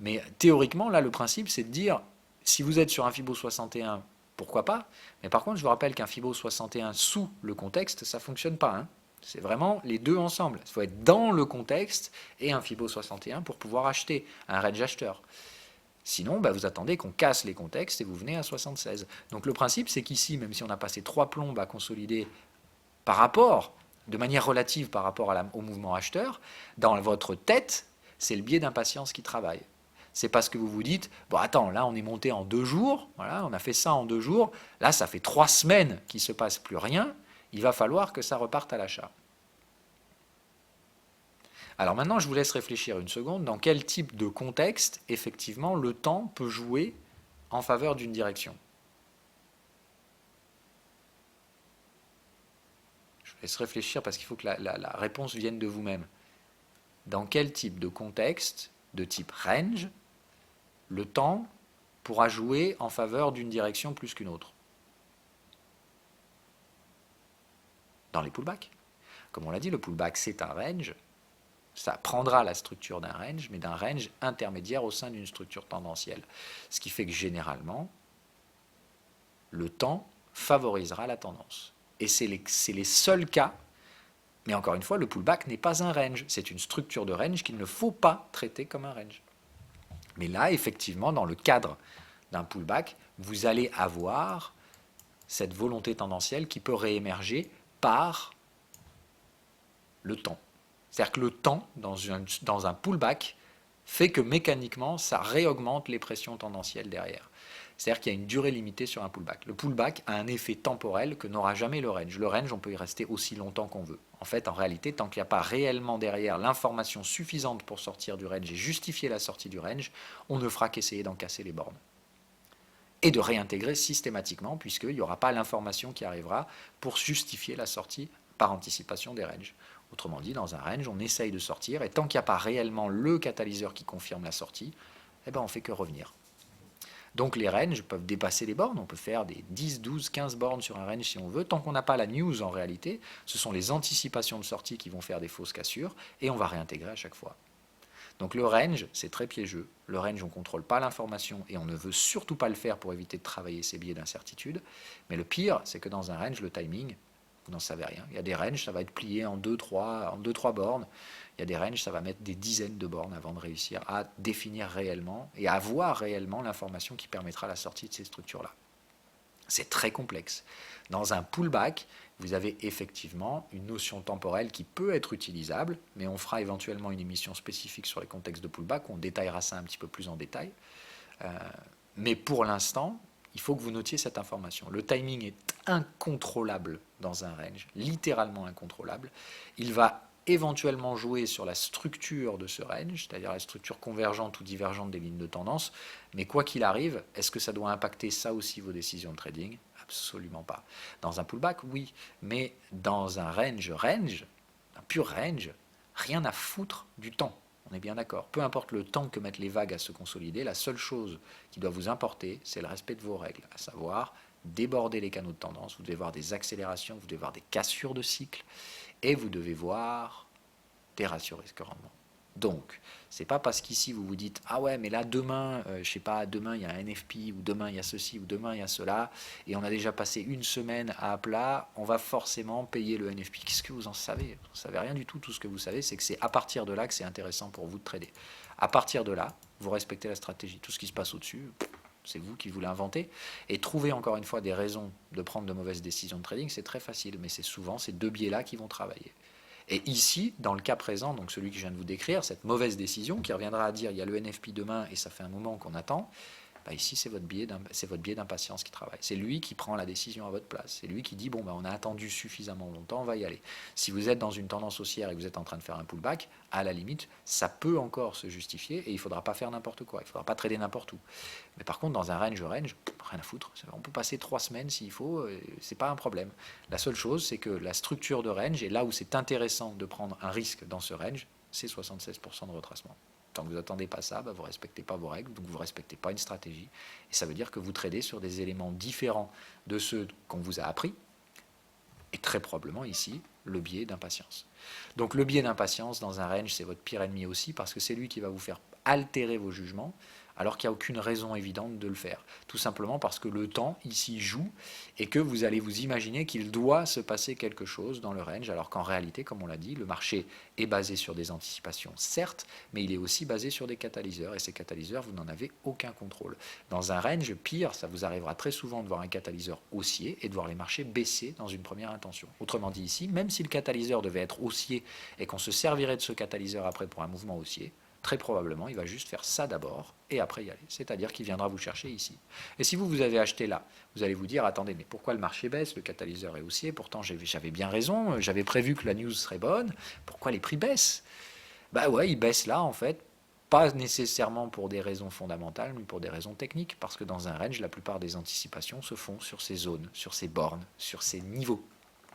mais théoriquement là le principe c'est de dire si vous êtes sur un Fibo 61, pourquoi pas, mais par contre je vous rappelle qu'un Fibo 61 sous le contexte ça ne fonctionne pas, hein. C'est vraiment les deux ensemble, il faut être dans le contexte et un Fibo 61 pour pouvoir acheter un range acheteur. Sinon, vous attendez qu'on casse les contextes et vous venez à 76. Donc le principe, c'est qu'ici, même si on a passé 3 plombes à consolider par rapport, de manière relative par rapport au mouvement acheteur, dans votre tête, c'est le biais d'impatience qui travaille. C'est parce que vous vous dites, bon attends, là on est monté en 2 jours, voilà, on a fait ça en 2 jours, là ça fait 3 semaines qu'il ne se passe plus rien, il va falloir que ça reparte à l'achat. Alors maintenant, je vous laisse réfléchir une seconde dans quel type de contexte, effectivement, le temps peut jouer en faveur d'une direction. Je vous laisse réfléchir parce qu'il faut que la réponse vienne de vous-même. Dans quel type de contexte, de type range, le temps pourra jouer en faveur d'une direction plus qu'une autre? Dans les pullbacks. Comme on l'a dit, le pullback, c'est un range. Ça prendra la structure d'un range, mais d'un range intermédiaire au sein d'une structure tendancielle. Ce qui fait que généralement, le temps favorisera la tendance. Et c'est les seuls cas, mais encore une fois, le pullback n'est pas un range, c'est une structure de range qu'il ne faut pas traiter comme un range. Mais là, effectivement, dans le cadre d'un pullback, vous allez avoir cette volonté tendancielle qui peut réémerger par le temps. C'est-à-dire que le temps, dans un pullback, fait que mécaniquement, ça réaugmente les pressions tendancielles derrière. C'est-à-dire qu'il y a une durée limitée sur un pullback. Le pullback a un effet temporel que n'aura jamais le range. Le range, on peut y rester aussi longtemps qu'on veut. En fait, en réalité, tant qu'il n'y a pas réellement derrière l'information suffisante pour sortir du range et justifier la sortie du range, on ne fera qu'essayer d'en casser les bornes. Et de réintégrer systématiquement, puisqu'il n'y aura pas l'information qui arrivera pour justifier la sortie par anticipation des ranges. Autrement dit, dans un range, on essaye de sortir, et tant qu'il n'y a pas réellement le catalyseur qui confirme la sortie, on ne fait que revenir. Donc les ranges peuvent dépasser les bornes, on peut faire des 10, 12, 15 bornes sur un range si on veut, tant qu'on n'a pas la news en réalité, ce sont les anticipations de sortie qui vont faire des fausses cassures, et on va réintégrer à chaque fois. Donc le range, c'est très piégeux. Le range, on ne contrôle pas l'information et on ne veut surtout pas le faire pour éviter de travailler ces biais d'incertitude. Mais le pire, c'est que dans un range, le timing, vous n'en savez rien. Il y a des ranges, ça va être plié en 2-3 bornes. Il y a des ranges, ça va mettre des dizaines de bornes avant de réussir à définir réellement et à avoir réellement l'information qui permettra la sortie de ces structures-là. C'est très complexe. Dans un pullback, vous avez effectivement une notion temporelle qui peut être utilisable, mais on fera éventuellement une émission spécifique sur les contextes de pullback, on détaillera ça un petit peu plus en détail. Mais pour l'instant, il faut que vous notiez cette information. Le timing est incontrôlable dans un range, littéralement incontrôlable. Il va éventuellement jouer sur la structure de ce range, c'est-à-dire la structure convergente ou divergente des lignes de tendance, mais quoi qu'il arrive, est-ce que ça doit impacter ça aussi vos décisions de trading? Absolument pas. Dans un pullback, oui, mais dans un range, un pur range, Rien à foutre du temps. On est bien d'accord. Peu importe le temps que mettent les vagues à se consolider, la seule chose qui doit vous importer, c'est le respect de vos règles, à savoir déborder les canaux de tendance. Vous devez voir des accélérations, vous devez voir des cassures de cycle, et vous devez voir des ratios risque-rendement. Donc, c'est pas parce qu'ici vous vous dites ah ouais mais là demain je sais pas, demain il y a un NFP ou demain il y a ceci ou demain il y a cela et on a déjà passé une semaine à plat, on va forcément payer le NFP. Qu'est-ce que vous en savez? Vous ne savez rien du tout. Tout ce que vous savez, c'est que c'est à partir de là que c'est intéressant pour vous de trader. À partir de là, vous respectez la stratégie. Tout ce qui se passe au-dessus, c'est vous qui vous l'inventez. Et trouver encore une fois des raisons de prendre de mauvaises décisions de trading, c'est très facile, mais c'est souvent ces deux biais-là qui vont travailler. Et ici, dans le cas présent, donc celui que je viens de vous décrire, cette mauvaise décision qui reviendra à dire il y a le NFP demain et ça fait un moment qu'on attend, bah ici c'est votre biais d'impatience qui travaille. C'est lui qui prend la décision à votre place. C'est lui qui dit bon bah on a attendu suffisamment longtemps, on va y aller. Si vous êtes dans une tendance haussière et que vous êtes en train de faire un pullback, à la limite, ça peut encore se justifier et il ne faudra pas faire n'importe quoi, il ne faudra pas trader n'importe où. Mais par contre, dans un range, rien à foutre. On peut passer 3 semaines s'il faut, c'est pas un problème. La seule chose, c'est que la structure de range, et là où c'est intéressant de prendre un risque dans ce range, c'est 76% de retracement. Tant que vous n'attendez pas ça, vous ne respectez pas vos règles, donc vous ne respectez pas une stratégie. Et ça veut dire que vous tradez sur des éléments différents de ceux qu'on vous a appris, et très probablement ici, le biais d'impatience. Donc le biais d'impatience dans un range, c'est votre pire ennemi aussi, parce que c'est lui qui va vous faire altérer vos jugements, alors qu'il n'y a aucune raison évidente de le faire. Tout simplement parce que le temps ici joue et que vous allez vous imaginer qu'il doit se passer quelque chose dans le range, alors qu'en réalité, comme on l'a dit, le marché est basé sur des anticipations, certes, mais il est aussi basé sur des catalyseurs, et ces catalyseurs, vous n'en avez aucun contrôle. Dans un range, pire, ça vous arrivera très souvent de voir un catalyseur haussier et de voir les marchés baisser dans une première intention. Autrement dit ici, même si le catalyseur devait être haussier et qu'on se servirait de ce catalyseur après pour un mouvement haussier, très probablement, il va juste faire ça d'abord et après y aller. C'est-à-dire qu'il viendra vous chercher ici. Et si vous avez acheté là, vous allez vous dire, attendez, mais pourquoi le marché baisse? Le catalyseur est haussier, pourtant j'avais bien raison, j'avais prévu que la news serait bonne, pourquoi les prix baissent? Bah ouais, ils baissent là en fait, pas nécessairement pour des raisons fondamentales, mais pour des raisons techniques, parce que dans un range, la plupart des anticipations se font sur ces zones, sur ces bornes, sur ces niveaux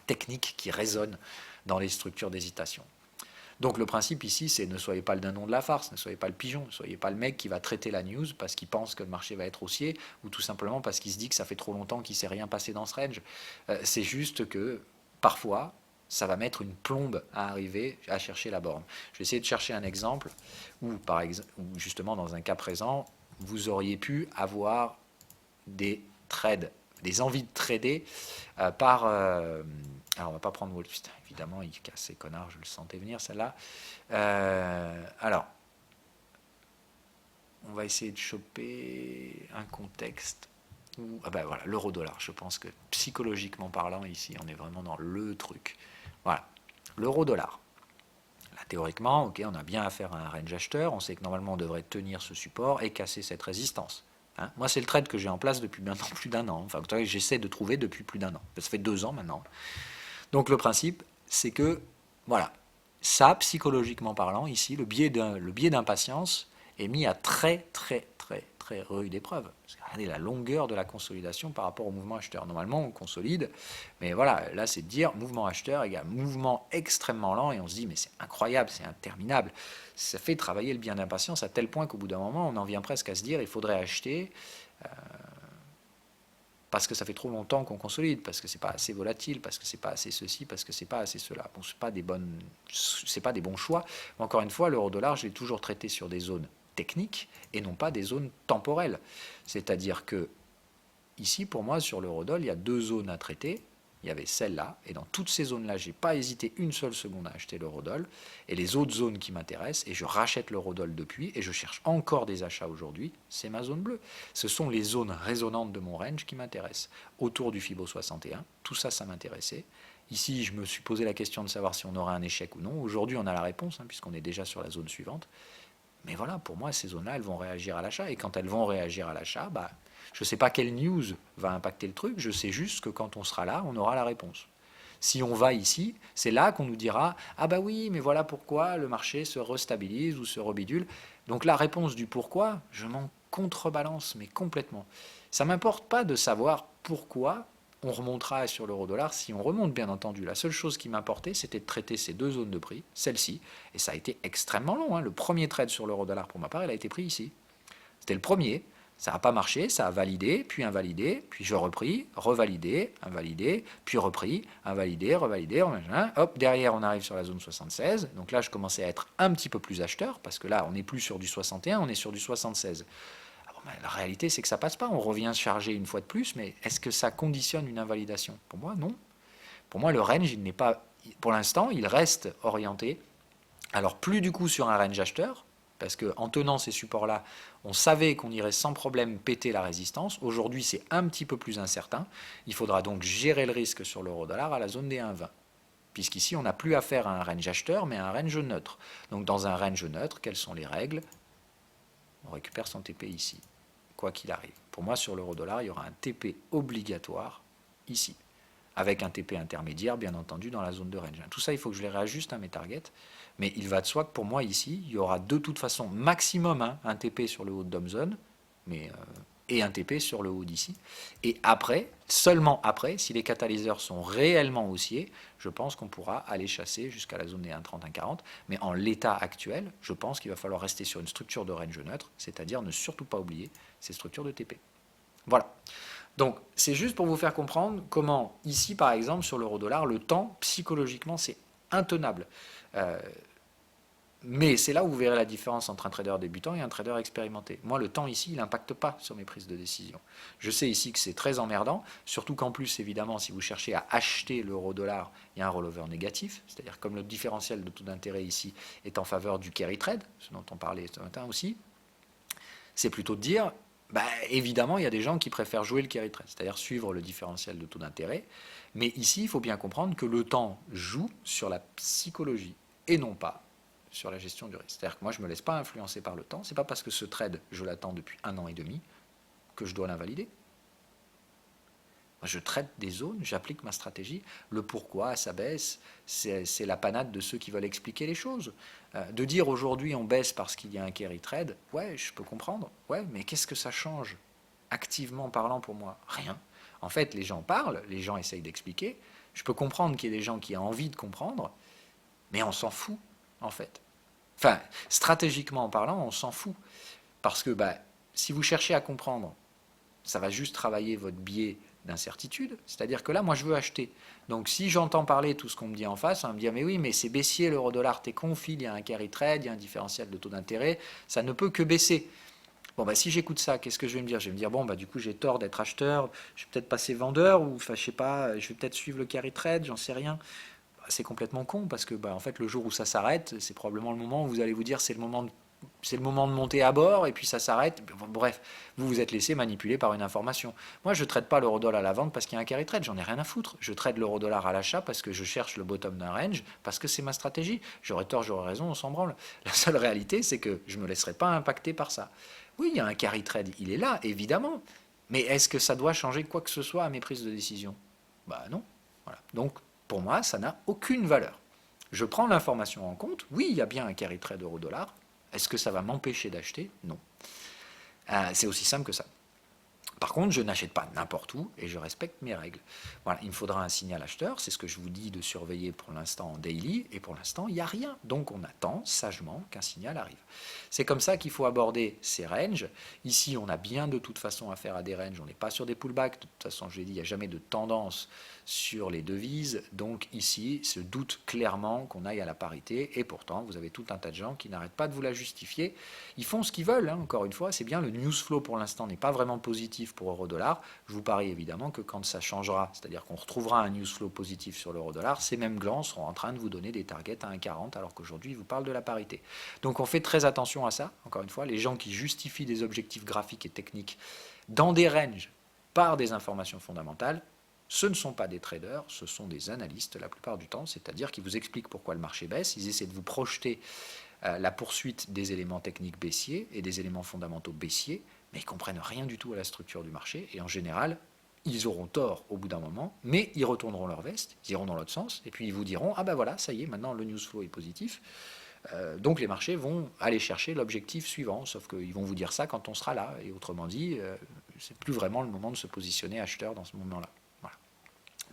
techniques qui résonnent dans les structures d'hésitation. Donc le principe ici, c'est ne soyez pas le dindon de la farce, ne soyez pas le pigeon, ne soyez pas le mec qui va traiter la news parce qu'il pense que le marché va être haussier, ou tout simplement parce qu'il se dit que ça fait trop longtemps qu'il ne s'est rien passé dans ce range. C'est juste que parfois, ça va mettre une plombe à arriver à chercher la borne. Je vais essayer de chercher un exemple où, où justement dans un cas présent, vous auriez pu avoir des trades, des envies de trader alors on va pas prendre Wall Street, évidemment il casse ces connards, je le sentais venir celle-là. Alors on va essayer de choper un contexte où, voilà, l'euro-dollar. Je pense que psychologiquement parlant ici on est vraiment dans le truc. Voilà, l'euro-dollar. Là, théoriquement, ok, on a bien affaire à un range acheteur, on sait que normalement on devrait tenir ce support et casser cette résistance. Hein, moi, c'est le trade que j'ai en place depuis maintenant plus d'un an. Enfin, j'essaie de trouver depuis plus d'un an. Ça fait 2 ans maintenant. Donc, le principe, c'est que, voilà, ça, psychologiquement parlant, ici, le biais d'impatience est mis à très rude épreuve. Regardez la longueur de la consolidation par rapport au mouvement acheteur. Normalement, on consolide, mais voilà, là, c'est de dire mouvement acheteur égale mouvement extrêmement lent, et on se dit, mais c'est incroyable, c'est interminable. Ça fait travailler le biais d'impatience à tel point qu'au bout d'un moment, on en vient presque à se dire, il faudrait acheter parce que ça fait trop longtemps qu'on consolide, parce que c'est pas assez volatile, parce que c'est pas assez ceci, parce que c'est pas assez cela. Bon, c'est pas des bons choix. Mais encore une fois, l'euro-dollar, je l'ai toujours traité sur des zones techniques et non pas des zones temporelles. C'est-à-dire que ici, pour moi, sur l'euro-dollar, il y a 2 zones à traiter. Il y avait celle-là, et dans toutes ces zones-là, je n'ai pas hésité une seule seconde à acheter l'euro-dollar. Et les autres zones qui m'intéressent, et je rachète l'euro-dollar depuis, et je cherche encore des achats aujourd'hui, c'est ma zone bleue. Ce sont les zones résonantes de mon range qui m'intéressent. Autour du Fibo 61, tout ça, ça m'intéressait. Ici, je me suis posé la question de savoir si on aurait un échec ou non. Aujourd'hui, on a la réponse, puisqu'on est déjà sur la zone suivante. Mais voilà, pour moi, ces zones-là, elles vont réagir à l'achat. Et quand elles vont réagir à l'achat, je ne sais pas quelle news va impacter le truc. Je sais juste que quand on sera là, on aura la réponse. Si on va ici, c'est là qu'on nous dira « Ah bah oui, mais voilà pourquoi le marché se restabilise ou se rebidule. » Donc la réponse du pourquoi, je m'en contrebalance, mais complètement. Ça ne m'importe pas de savoir pourquoi on remontera sur l'euro-dollar si on remonte, bien entendu. La seule chose qui m'importait, c'était de traiter ces deux zones de prix, celle-ci, et ça a été extrêmement long. Le premier trade sur l'euro-dollar, pour ma part, il a été pris ici. C'était le premier. Ça n'a pas marché, ça a validé, puis invalidé, puis je repris, revalidé, invalidé, puis repris, invalidé, revalidé, hop, derrière on arrive sur la zone 76, donc là je commençais à être un petit peu plus acheteur, parce que là on n'est plus sur du 61, on est sur du 76. La réalité c'est que ça passe pas, on revient se charger une fois de plus, mais est-ce que ça conditionne une invalidation? Pour moi non. Pour moi le range, il n'est pas, pour l'instant il reste orienté, alors plus du coup sur un range acheteur, parce qu'en tenant ces supports-là, on savait qu'on irait sans problème péter la résistance. Aujourd'hui, c'est un petit peu plus incertain. Il faudra donc gérer le risque sur l'euro-dollar à la zone des 1,20. Puisqu'ici, on n'a plus affaire à un range acheteur, mais à un range neutre. Donc dans un range neutre, quelles sont les règles? On récupère son TP ici, quoi qu'il arrive. Pour moi, sur l'euro-dollar, il y aura un TP obligatoire ici, avec un TP intermédiaire, bien entendu, dans la zone de range. Tout ça, il faut que je les réajuste à mes targets. Mais il va de soi que pour moi, ici, il y aura de toute façon maximum un TP sur le haut de Dom Zone, et un TP sur le haut d'ici. Et après, seulement après, si les catalyseurs sont réellement haussiers, je pense qu'on pourra aller chasser jusqu'à la zone des 1,30, 1,40. Mais en l'état actuel, je pense qu'il va falloir rester sur une structure de range neutre, c'est-à-dire ne surtout pas oublier ces structures de TP. Voilà. Donc, c'est juste pour vous faire comprendre comment, ici, par exemple, sur l'euro-dollar, le temps, psychologiquement, c'est intenable. Mais c'est là où vous verrez la différence entre un trader débutant et un trader expérimenté. Moi, le temps ici, il n'impacte pas sur mes prises de décision. Je sais ici que c'est très emmerdant, surtout qu'en plus, évidemment, si vous cherchez à acheter l'euro-dollar, il y a un rollover négatif, c'est-à-dire comme le différentiel de taux d'intérêt ici est en faveur du carry trade, ce dont on parlait ce matin aussi, c'est plutôt de dire, évidemment, il y a des gens qui préfèrent jouer le carry trade, c'est-à-dire suivre le différentiel de taux d'intérêt. Mais ici, il faut bien comprendre que le temps joue sur la psychologie et non pas sur la gestion du risque. C'est-à-dire que moi, je ne me laisse pas influencer par le temps. Ce n'est pas parce que ce trade, je l'attends depuis 1 an et demi, que je dois l'invalider. Moi, je traite des zones, j'applique ma stratégie. Le pourquoi ça baisse, c'est la panade de ceux qui veulent expliquer les choses. De dire aujourd'hui on baisse parce qu'il y a un carry trade, ouais, je peux comprendre. Ouais, mais qu'est-ce que ça change, activement parlant pour moi? Rien. En fait, les gens parlent, les gens essayent d'expliquer. Je peux comprendre qu'il y ait des gens qui ont envie de comprendre, mais on s'en fout, en fait. Enfin, stratégiquement parlant, on s'en fout. Parce que si vous cherchez à comprendre, ça va juste travailler votre biais d'incertitude. C'est-à-dire que là, moi, je veux acheter. Donc, si j'entends parler tout ce qu'on me dit en face, on va me dire, mais oui, mais c'est baissier l'euro-dollar, t'es con, il y a un carry trade, il y a un différentiel de taux d'intérêt, ça ne peut que baisser. Bon, si j'écoute ça, qu'est-ce que je vais me dire? Je vais me dire, bon, du coup, j'ai tort d'être acheteur, je vais peut-être passer vendeur, ou, je sais pas, je vais peut-être suivre le carry trade, j'en sais rien. C'est complètement con, parce que, en fait, le jour où ça s'arrête, c'est probablement le moment où vous allez vous dire, c'est le moment de monter à bord, et puis ça s'arrête. Bref, vous vous êtes laissé manipuler par une information. Moi, je ne trade pas l'euro-dollar à la vente parce qu'il y a un carry trade, j'en ai rien à foutre. Je trade l'euro-dollar à l'achat parce que je cherche le bottom d'un range, parce que c'est ma stratégie. J'aurais tort, j'aurais raison, on s'en branle. La seule réalité, c'est que je ne me laisserai pas impacter par ça. Oui, il y a un carry trade, il est là, évidemment. Mais est-ce que ça doit changer quoi que ce soit à mes prises de décision? Non. Voilà. Donc, pour moi, ça n'a aucune valeur. Je prends l'information en compte. Oui, il y a bien un carry trade euro-dollar. Est-ce que ça va m'empêcher d'acheter? Non. C'est aussi simple que ça. Par contre, je n'achète pas n'importe où et je respecte mes règles. Voilà, il me faudra un signal acheteur, c'est ce que je vous dis de surveiller pour l'instant en daily, et pour l'instant, il n'y a rien. Donc on attend sagement qu'un signal arrive. C'est comme ça qu'il faut aborder ces ranges. Ici, on a bien de toute façon affaire à des ranges, on n'est pas sur des pullbacks. De toute façon, je l'ai dit, il n'y a jamais de tendance sur les devises. Donc ici, se doute clairement qu'on aille à la parité, et pourtant, vous avez tout un tas de gens qui n'arrêtent pas de vous la justifier. Ils font ce qu'ils veulent, encore une fois, c'est bien, le news flow pour l'instant n'est pas vraiment positif pour euro-dollar. Je vous parie évidemment que quand ça changera, c'est-à-dire qu'on retrouvera un news flow positif sur l'euro-dollar, ces mêmes glands seront en train de vous donner des targets à 1,40 alors qu'aujourd'hui ils vous parlent de la parité. Donc on fait très attention à ça, encore une fois, les gens qui justifient des objectifs graphiques et techniques dans des ranges par des informations fondamentales, ce ne sont pas des traders, ce sont des analystes la plupart du temps, c'est-à-dire qui vous expliquent pourquoi le marché baisse, ils essaient de vous projeter la poursuite des éléments techniques baissiers et des éléments fondamentaux baissiers, mais ils ne comprennent rien du tout à la structure du marché, et en général, ils auront tort au bout d'un moment, mais ils retourneront leur veste, ils iront dans l'autre sens, et puis ils vous diront, ah voilà, ça y est, maintenant le news flow est positif, donc les marchés vont aller chercher l'objectif suivant, sauf qu'ils vont vous dire ça quand on sera là, et autrement dit, c'est plus vraiment le moment de se positionner acheteur dans ce moment-là. Voilà.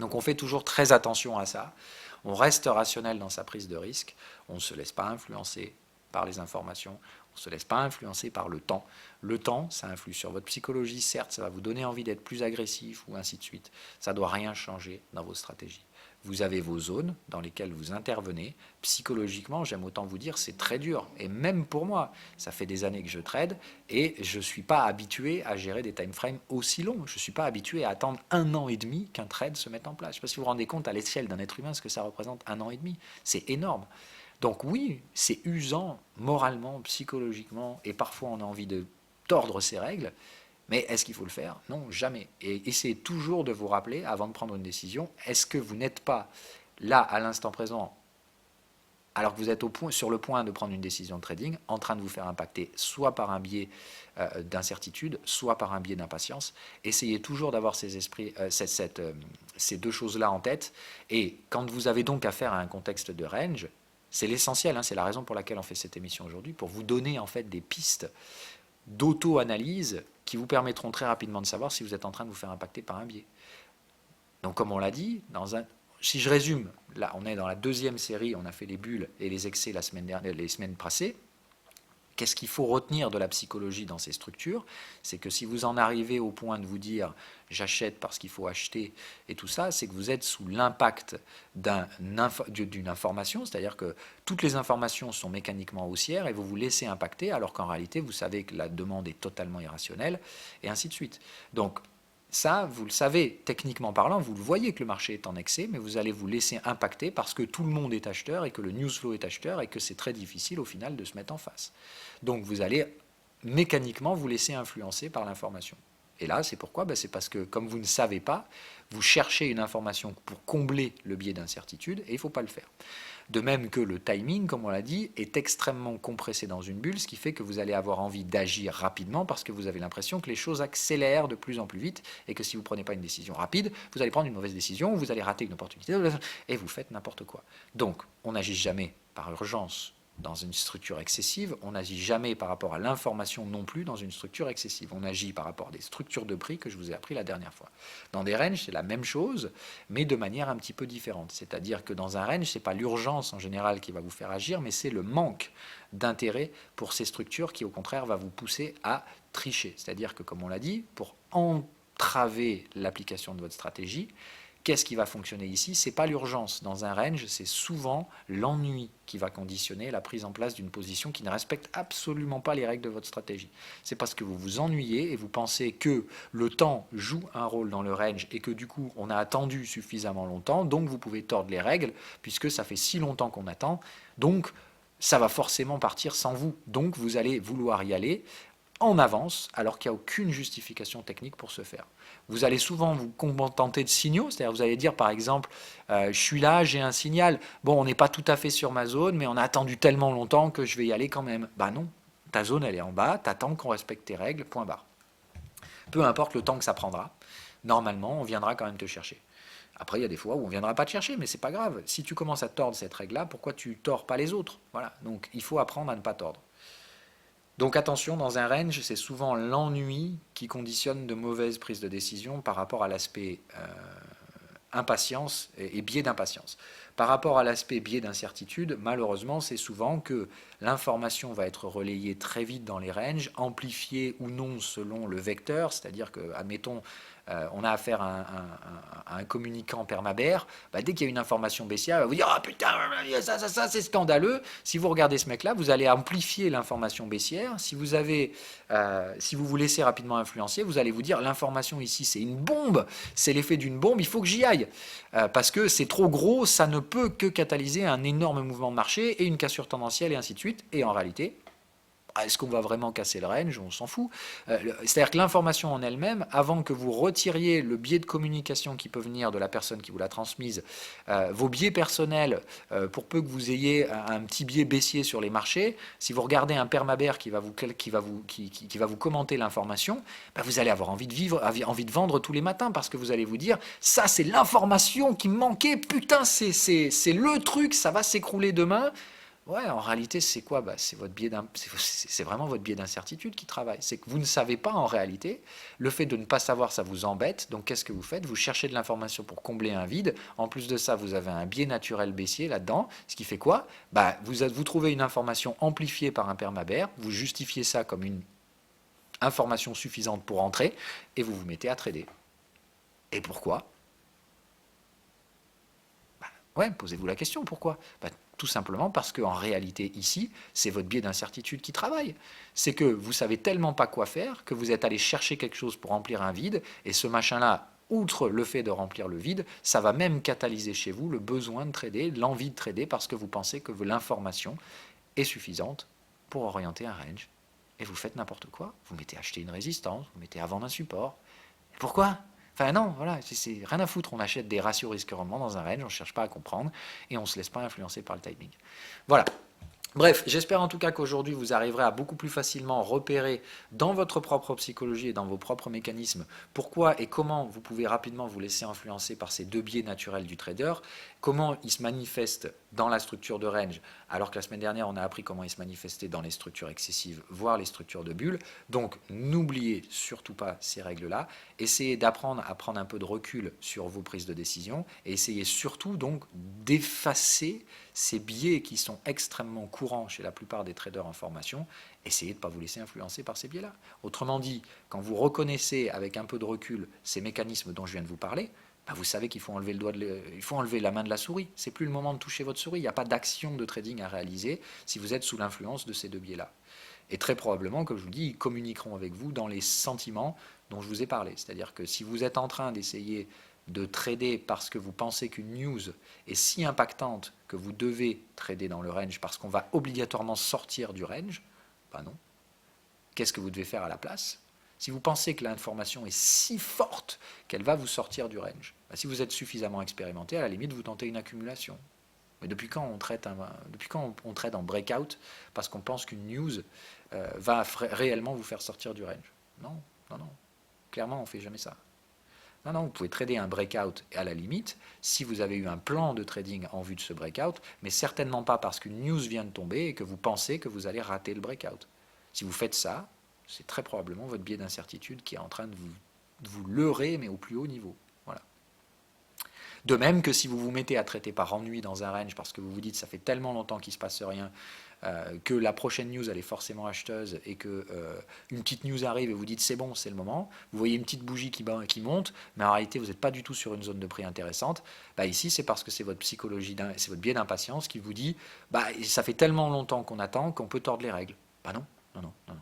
Donc on fait toujours très attention à ça. On reste rationnel dans sa prise de risque. On ne se laisse pas influencer par les informations. On ne se laisse pas influencer par le temps. Le temps, ça influe sur votre psychologie. Certes, ça va vous donner envie d'être plus agressif ou ainsi de suite. Ça ne doit rien changer dans vos stratégies. Vous avez vos zones dans lesquelles vous intervenez. Psychologiquement, j'aime autant vous dire, c'est très dur. Et même pour moi, ça fait des années que je trade et je ne suis pas habitué à gérer des time frames aussi longs. Je ne suis pas habitué à attendre 1 an et demi qu'un trade se mette en place. Je ne sais pas si vous vous rendez compte à l'échelle d'un être humain ce que ça représente 1 an et demi. C'est énorme. Donc oui, c'est usant moralement, psychologiquement, et parfois on a envie de tordre ces règles. Mais est-ce qu'il faut le faire? Non, jamais. Et essayez toujours de vous rappeler, avant de prendre une décision, est-ce que vous n'êtes pas là, à l'instant présent, alors que vous êtes sur le point de prendre une décision de trading, en train de vous faire impacter soit par un biais d'incertitude, soit par un biais d'impatience. Essayez toujours d'avoir ces deux choses-là en tête. Et quand vous avez donc affaire à un contexte de range, c'est l'essentiel, hein, c'est la raison pour laquelle on fait cette émission aujourd'hui, pour vous donner en fait des pistes d'auto-analyse qui vous permettront très rapidement de savoir si vous êtes en train de vous faire impacter par un biais. Donc comme on l'a dit, si je résume, là on est dans la 2e série, on a fait les bulles et les excès les semaines passées. Qu'est-ce qu'il faut retenir de la psychologie dans ces structures? C'est que si vous en arrivez au point de vous dire j'achète parce qu'il faut acheter et tout ça, c'est que vous êtes sous l'impact d'une information, c'est-à-dire que toutes les informations sont mécaniquement haussières et vous vous laissez impacter alors qu'en réalité vous savez que la demande est totalement irrationnelle et ainsi de suite. Donc ça, vous le savez, techniquement parlant, vous le voyez que le marché est en excès, mais vous allez vous laisser impacter parce que tout le monde est acheteur et que le news flow est acheteur et que c'est très difficile au final de se mettre en face. Donc vous allez mécaniquement vous laisser influencer par l'information. Et là, c'est pourquoi? C'est parce que comme vous ne savez pas, vous cherchez une information pour combler le biais d'incertitude et il ne faut pas le faire. De même que le timing, comme on l'a dit, est extrêmement compressé dans une bulle, ce qui fait que vous allez avoir envie d'agir rapidement parce que vous avez l'impression que les choses accélèrent de plus en plus vite et que si vous ne prenez pas une décision rapide, vous allez prendre une mauvaise décision, vous allez rater une opportunité et vous faites n'importe quoi. Donc, on n'agit jamais par urgence dans une structure excessive, on n'agit jamais par rapport à l'information non plus dans une structure excessive. On agit par rapport à des structures de prix que je vous ai appris la dernière fois. Dans des ranges, c'est la même chose, mais de manière un petit peu différente. C'est-à-dire que dans un range, ce n'est pas l'urgence en général qui va vous faire agir, mais c'est le manque d'intérêt pour ces structures qui, au contraire, va vous pousser à tricher. C'est-à-dire que, comme on l'a dit, pour entraver l'application de votre stratégie, qu'est-ce qui va fonctionner ici? Ce n'est pas l'urgence. Dans un range, c'est souvent l'ennui qui va conditionner la prise en place d'une position qui ne respecte absolument pas les règles de votre stratégie. C'est parce que vous vous ennuyez et vous pensez que le temps joue un rôle dans le range et que du coup, on a attendu suffisamment longtemps, donc vous pouvez tordre les règles puisque ça fait si longtemps qu'on attend, donc ça va forcément partir sans vous. Donc vous allez vouloir y aller en avance, alors qu'il n'y a aucune justification technique pour ce faire. Vous allez souvent vous contenter de signaux, c'est-à-dire vous allez dire par exemple, je suis là, j'ai un signal, bon on n'est pas tout à fait sur ma zone, mais on a attendu tellement longtemps que je vais y aller quand même. Bah non, ta zone elle est en bas, t'attends qu'on respecte tes règles, point barre. Peu importe le temps que ça prendra, normalement on viendra quand même te chercher. Après, il y a des fois où on ne viendra pas te chercher, mais c'est pas grave. Si tu commences à tordre cette règle-là, pourquoi tu tords pas les autres? Voilà. Donc il faut apprendre à ne pas tordre. Donc attention, dans un range, c'est souvent l'ennui qui conditionne de mauvaises prises de décision par rapport à l'aspect impatience et biais d'impatience. Par rapport à l'aspect biais d'incertitude, malheureusement, c'est souvent que l'information va être relayée très vite dans les ranges, amplifiée ou non selon le vecteur, c'est-à-dire que, admettons, on a affaire à un communicant permabère, dès qu'il y a une information baissière, il va vous dire « Ah putain, ça c'est scandaleux ». Si vous regardez ce mec-là, vous allez amplifier l'information baissière. Si vous vous laissez rapidement influencer, vous allez vous dire « L'information ici, c'est une bombe, c'est l'effet d'une bombe, il faut que j'y aille ». Parce que c'est trop gros, ça ne peut que catalyser un énorme mouvement de marché et une cassure tendancielle et ainsi de suite. Et en réalité, est-ce qu'on va vraiment casser le range? On s'en fout. C'est-à-dire que l'information en elle-même, avant que vous retiriez le biais de communication qui peut venir de la personne qui vous l'a transmise, vos biais personnels, pour peu que vous ayez un petit biais baissier sur les marchés, si vous regardez un permabère qui va vous commenter l'information, vous allez avoir envie de vendre tous les matins parce que vous allez vous dire « Ça, c'est l'information qui me manquait, putain, c'est le truc, ça va s'écrouler demain ». Ouais, en réalité, c'est quoi? C'est c'est vraiment votre biais d'incertitude qui travaille. C'est que vous ne savez pas en réalité. Le fait de ne pas savoir, ça vous embête. Donc, qu'est-ce que vous faites? Vous cherchez de l'information pour combler un vide. En plus de ça, vous avez un biais naturel baissier là-dedans. Ce qui fait quoi? Vous trouvez une information amplifiée par un permabère. Vous justifiez ça comme une information suffisante pour entrer et vous vous mettez à trader. Et pourquoi? Ouais, posez-vous la question, pourquoi? Tout simplement parce qu'en réalité, ici, c'est votre biais d'incertitude qui travaille. C'est que vous savez tellement pas quoi faire que vous êtes allé chercher quelque chose pour remplir un vide, et ce machin-là, outre le fait de remplir le vide, ça va même catalyser chez vous le besoin de trader, l'envie de trader, parce que vous pensez que l'information est suffisante pour orienter un range. Et vous faites n'importe quoi. Vous mettez acheter une résistance, vous mettez à vendre un support. Et pourquoi? Enfin non, voilà, c'est rien à foutre. On achète des ratios risque-rendement dans un range, on ne cherche pas à comprendre et on ne se laisse pas influencer par le timing. Voilà. Bref, j'espère en tout cas qu'aujourd'hui vous arriverez à beaucoup plus facilement repérer dans votre propre psychologie et dans vos propres mécanismes pourquoi et comment vous pouvez rapidement vous laisser influencer par ces deux biais naturels du trader, comment ils se manifestent dans la structure de range, alors que la semaine dernière on a appris comment ils se manifestaient dans les structures excessives, voire les structures de bulles. Donc n'oubliez surtout pas ces règles-là, essayez d'apprendre à prendre un peu de recul sur vos prises de décision et essayez surtout donc d'effacer ces biais qui sont extrêmement courants chez la plupart des traders en formation, essayez de ne pas vous laisser influencer par ces biais-là. Autrement dit, quand vous reconnaissez avec un peu de recul ces mécanismes dont je viens de vous parler, vous savez qu'il faut enlever il faut enlever la main de la souris. C'est plus le moment de toucher votre souris. Il n'y a pas d'action de trading à réaliser si vous êtes sous l'influence de ces deux biais-là. Et très probablement, comme je vous dis, ils communiqueront avec vous dans les sentiments dont je vous ai parlé. C'est-à-dire que si vous êtes en train d'essayer de trader parce que vous pensez qu'une news est si impactante que vous devez trader dans le range parce qu'on va obligatoirement sortir du range, non. Qu'est-ce que vous devez faire à la place? Si vous pensez que l'information est si forte qu'elle va vous sortir du range, si vous êtes suffisamment expérimenté, à la limite, vous tentez une accumulation. Mais depuis quand on trade en breakout parce qu'on pense qu'une news va réellement vous faire sortir du range? Non, non, non. Clairement, on ne fait jamais ça. Non, non, vous pouvez trader un breakout à la limite si vous avez eu un plan de trading en vue de ce breakout, mais certainement pas parce qu'une news vient de tomber et que vous pensez que vous allez rater le breakout. Si vous faites ça, c'est très probablement votre biais d'incertitude qui est en train de vous leurrer, mais au plus haut niveau. Voilà. De même que si vous vous mettez à traiter par ennui dans un range parce que vous vous dites ça fait tellement longtemps qu'il ne se passe rien, que la prochaine news elle est forcément acheteuse et que une petite news arrive et vous dites c'est bon, c'est le moment, vous voyez une petite bougie qui monte, mais en réalité vous n'êtes pas du tout sur une zone de prix intéressante, ici c'est parce que c'est votre psychologie, c'est votre biais d'impatience qui vous dit ça fait tellement longtemps qu'on attend qu'on peut tordre les règles. Non, non, non, non.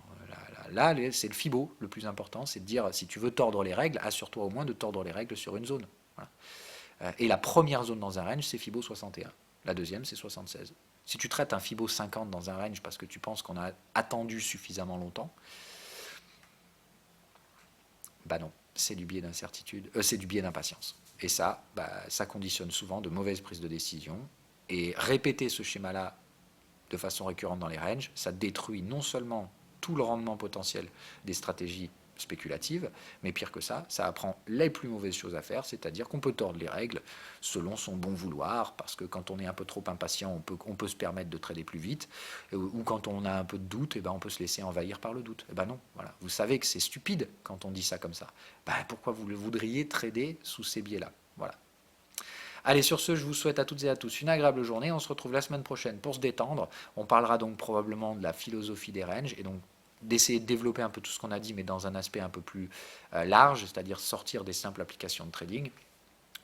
Là, c'est le FIBO le plus important, c'est de dire si tu veux tordre les règles, assure-toi au moins de tordre les règles sur une zone. Voilà. Et la première zone dans un range, c'est FIBO 61. La deuxième, c'est 76. Si tu traites un FIBO 50 dans un range parce que tu penses qu'on a attendu suffisamment longtemps, non, c'est du biais d'incertitude, c'est du biais d'impatience. Et ça, ça conditionne souvent de mauvaises prises de décision. Et répéter ce schéma-là de façon récurrente dans les ranges, ça détruit non seulement tout le rendement potentiel des stratégies spéculatives, mais pire que ça apprend les plus mauvaises choses à faire, c'est-à-dire qu'on peut tordre les règles selon son bon vouloir, parce que quand on est un peu trop impatient, on peut se permettre de trader plus vite, ou quand on a un peu de doute, on peut se laisser envahir par le doute. Non, voilà. Vous savez que c'est stupide quand on dit ça comme ça. Pourquoi vous le voudriez trader sous ces biais-là? Voilà. Allez, sur ce, je vous souhaite à toutes et à tous une agréable journée. On se retrouve la semaine prochaine pour se détendre. On parlera donc probablement de la philosophie des ranges et donc d'essayer de développer un peu tout ce qu'on a dit, mais dans un aspect un peu plus large, c'est-à-dire sortir des simples applications de trading.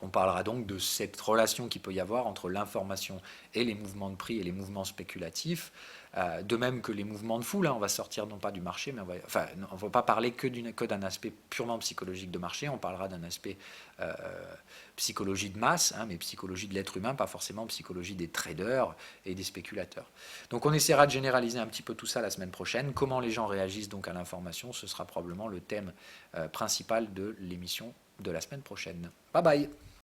On parlera donc de cette relation qu'il peut y avoir entre l'information et les mouvements de prix et les mouvements spéculatifs, de même que les mouvements de foule. On va sortir non pas du marché, mais on ne va pas parler que d'un aspect purement psychologique de marché, on parlera d'un aspect psychologie de masse, mais psychologie de l'être humain, pas forcément psychologie des traders et des spéculateurs. Donc on essaiera de généraliser un petit peu tout ça la semaine prochaine. Comment les gens réagissent donc à l'information, ce sera probablement le thème principal de l'émission de la semaine prochaine. Bye bye.